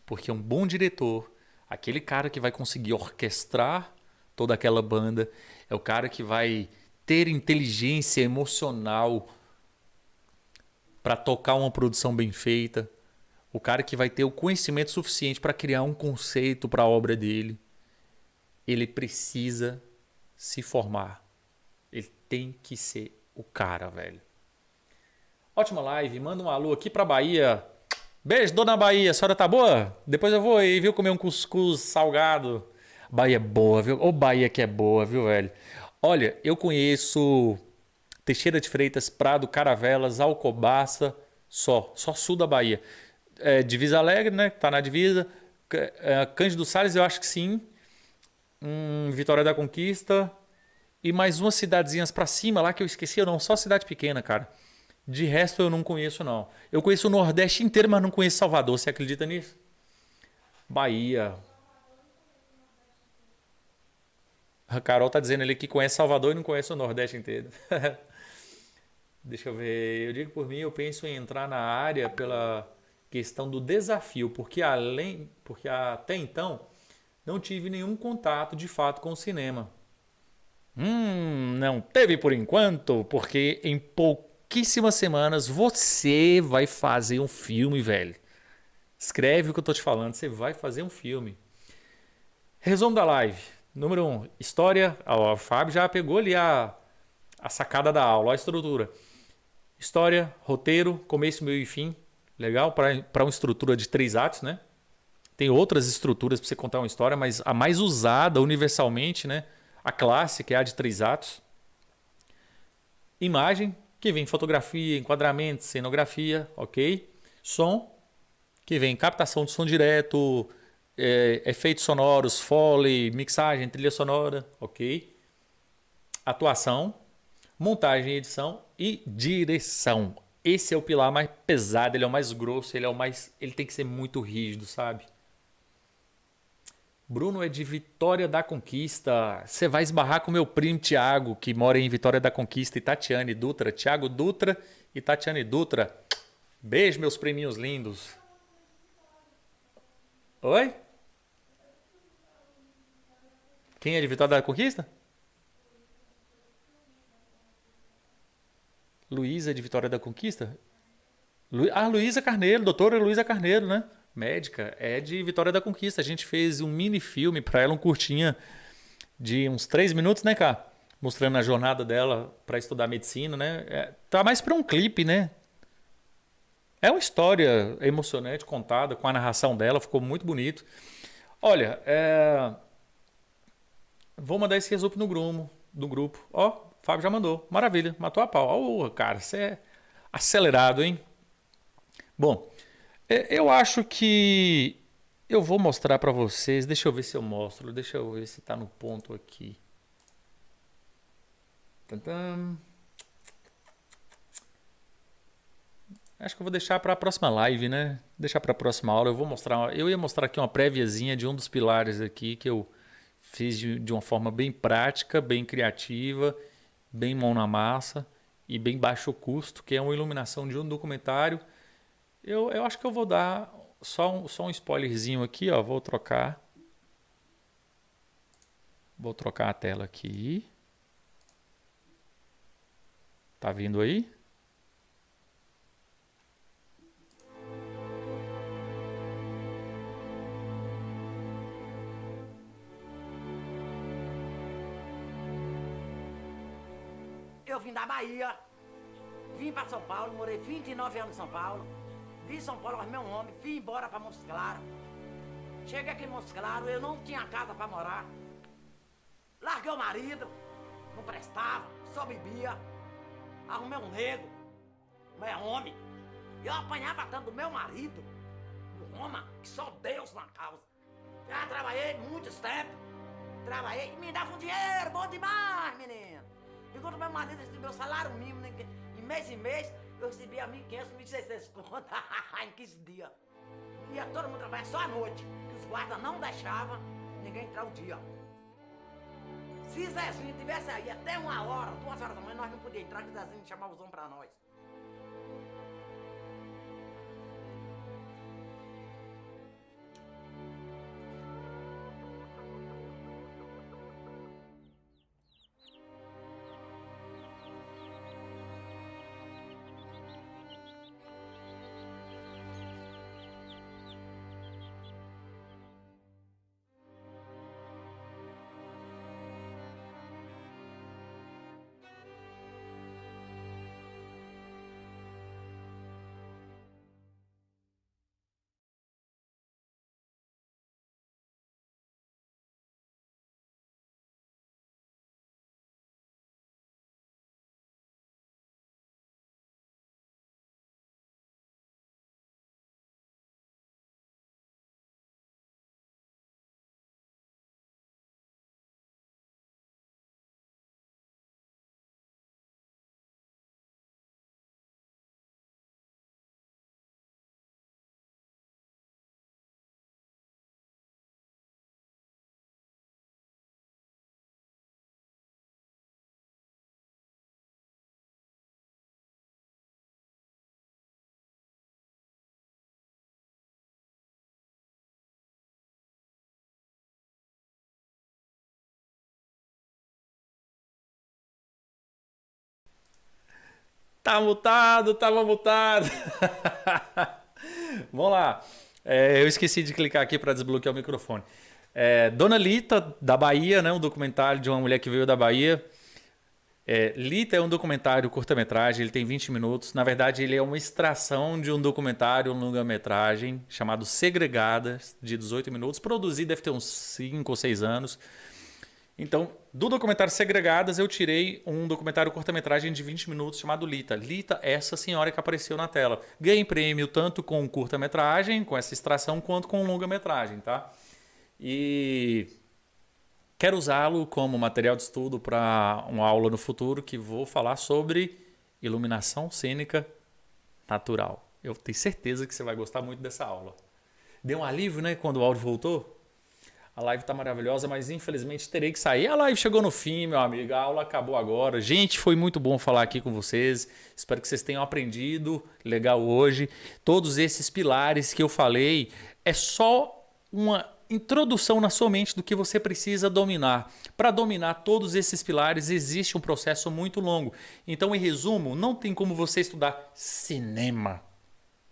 Porque um bom diretor, aquele cara que vai conseguir orquestrar toda aquela banda, é o cara que vai ter inteligência emocional para tocar uma produção bem feita, o cara que vai ter o conhecimento suficiente para criar um conceito para a obra dele. Ele precisa se formar. Ele tem que ser o cara, velho. Ótima live. Manda um alô aqui pra Bahia. Beijo, dona Bahia. A senhora tá boa? Depois eu vou aí, viu? Comer um cuscuz salgado. Bahia é boa, viu? Ô, Bahia que é boa, viu, velho? Olha, eu conheço Teixeira de Freitas, Prado, Caravelas, Alcobaça, só sul da Bahia. Divisa Alegre, né? Tá na divisa. Cândido Sales, eu acho que sim. Vitória da Conquista. E mais umas cidadezinhas pra cima lá que eu esqueci, não, só cidade pequena, cara. De resto eu não conheço, não. Eu conheço o Nordeste inteiro, mas não conheço Salvador. Você acredita nisso? Bahia. A Carol tá dizendo ali que conhece Salvador e não conhece o Nordeste inteiro. Deixa eu ver. Eu digo por mim, eu penso em entrar na área pela questão do desafio, porque até então não tive nenhum contato de fato com o cinema. Não teve por enquanto, porque em pouquíssimas semanas você vai fazer um filme, velho. Escreve o que eu tô te falando, você vai fazer um filme. Resumo da live. Número 1, história. O Fábio já pegou ali a sacada da aula, a estrutura. História, roteiro, começo, meio e fim. Legal? Para uma estrutura de 3 atos, né? Tem outras estruturas para você contar uma história, mas a mais usada universalmente, né? A clássica é a de 3 atos. Imagem, que vem fotografia, enquadramento, cenografia, ok? Som, que vem captação de som direto, efeitos sonoros, foley, mixagem, trilha sonora, ok? Atuação, montagem e edição e direção. Esse é o pilar mais pesado, ele é o mais grosso, ele tem que ser muito rígido, sabe? Bruno é de Vitória da Conquista. Você vai esbarrar com meu primo Tiago, que mora em Vitória da Conquista, e Tatiane Dutra. Tiago Dutra e Tatiane Dutra. Beijo, meus priminhos lindos. Oi? Quem é de Vitória da Conquista? Luísa de Vitória da Conquista? Luísa Carneiro, doutora Luísa Carneiro, né? Médica, é de Vitória da Conquista. A gente fez um mini filme para ela, um curtinha de uns 3 minutos, né, cá? Mostrando a jornada dela para estudar medicina, né? Tá mais para um clipe, né? É uma história emocionante contada com a narração dela, ficou muito bonito. Olha, vou mandar esse resumo no grupo. Ó, o Fábio já mandou. Maravilha, matou a pau. Ó, cara, você é acelerado, hein? Bom, eu acho que eu vou mostrar para vocês. Deixa eu ver se eu mostro. Deixa eu ver se tá no ponto aqui. Tantã. Acho que eu vou deixar para a próxima live, né? Deixar para a próxima aula. Eu ia mostrar aqui uma préviazinha de um dos pilares aqui que eu fiz de uma forma bem prática, bem criativa, bem mão na massa e bem baixo custo, que é uma iluminação de um documentário. Eu acho que eu vou dar só um spoilerzinho aqui, ó. Vou trocar a tela aqui. Tá vindo aí? Eu vim da Bahia, vim para São Paulo, morei 29 anos em São Paulo. Vim em São Paulo, arrumei um homem, vim embora para Montes Claros. Cheguei aqui em Montes Claros, eu não tinha casa para morar. Larguei o marido, não prestava, só bebia. Arrumei um nego, mas é homem. Eu apanhava tanto do meu marido, do homem, que só Deus na causa. Já trabalhei muitos tempos, trabalhei e me dava um dinheiro bom demais, menino. Enquanto meu marido recebia meu salário mínimo, em mês, eu recebia 1.500, 1.600 conto em 15 dias. Ia todo mundo trabalhar só à noite, que os guardas não deixavam ninguém entrar o dia. Se Zezinho tivesse aí até 1 hora, 2 horas da manhã, nós não podíamos entrar, que Zezinho chamava os homens pra nós. Tá mutado, tava mutado. Vamos lá. Eu esqueci de clicar aqui para desbloquear o microfone. Dona Lita, da Bahia, né? Um documentário de uma mulher que veio da Bahia. Lita é um documentário curta-metragem, ele tem 20 minutos. Na verdade, ele é uma extração de um documentário, um longa-metragem, chamado Segregadas, de 18 minutos. Produzido deve ter uns 5 ou 6 anos. Então, do documentário Segregadas, eu tirei um documentário curta-metragem de 20 minutos chamado Lita. Lita é essa senhora que apareceu na tela. Ganhei prêmio tanto com curta-metragem, com essa extração, quanto com longa-metragem, tá? E quero usá-lo como material de estudo para uma aula no futuro que vou falar sobre iluminação cênica natural. Eu tenho certeza que você vai gostar muito dessa aula. Deu um alívio, né, quando o áudio voltou? A live tá maravilhosa, mas infelizmente terei que sair. A live chegou no fim, meu amigo. A aula acabou agora. Gente, foi muito bom falar aqui com vocês. Espero que vocês tenham aprendido legal hoje. Todos esses pilares que eu falei é só uma introdução na sua mente do que você precisa dominar. Para dominar todos esses pilares existe um processo muito longo. Então, em resumo, não tem como você estudar cinema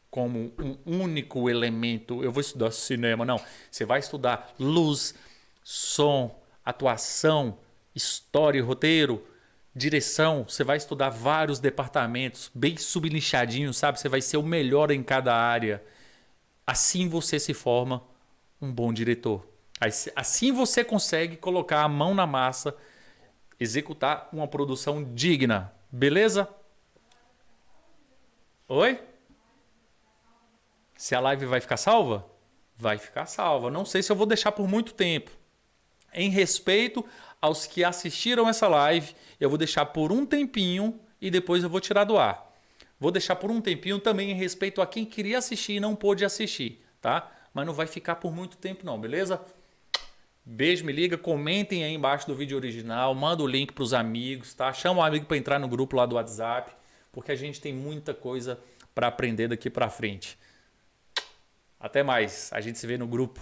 como um único elemento. Eu vou estudar cinema, não. Você vai estudar luz, som, atuação, história e roteiro, direção. Você vai estudar vários departamentos, bem subnichadinhos, sabe? Você vai ser o melhor em cada área. Assim você se forma um bom diretor. Assim você consegue colocar a mão na massa, executar uma produção digna. Beleza? Oi? Se a live vai ficar salva? Vai ficar salva. Não sei se eu vou deixar por muito tempo. Em respeito aos que assistiram essa live, eu vou deixar por um tempinho e depois eu vou tirar do ar. Vou deixar por um tempinho também em respeito a quem queria assistir e não pôde assistir, tá? Mas não vai ficar por muito tempo não, beleza? Beijo, me liga, comentem aí embaixo do vídeo original, manda o link para os amigos, tá? Chama o amigo para entrar no grupo lá do WhatsApp, porque a gente tem muita coisa para aprender daqui para frente. Até mais, a gente se vê no grupo.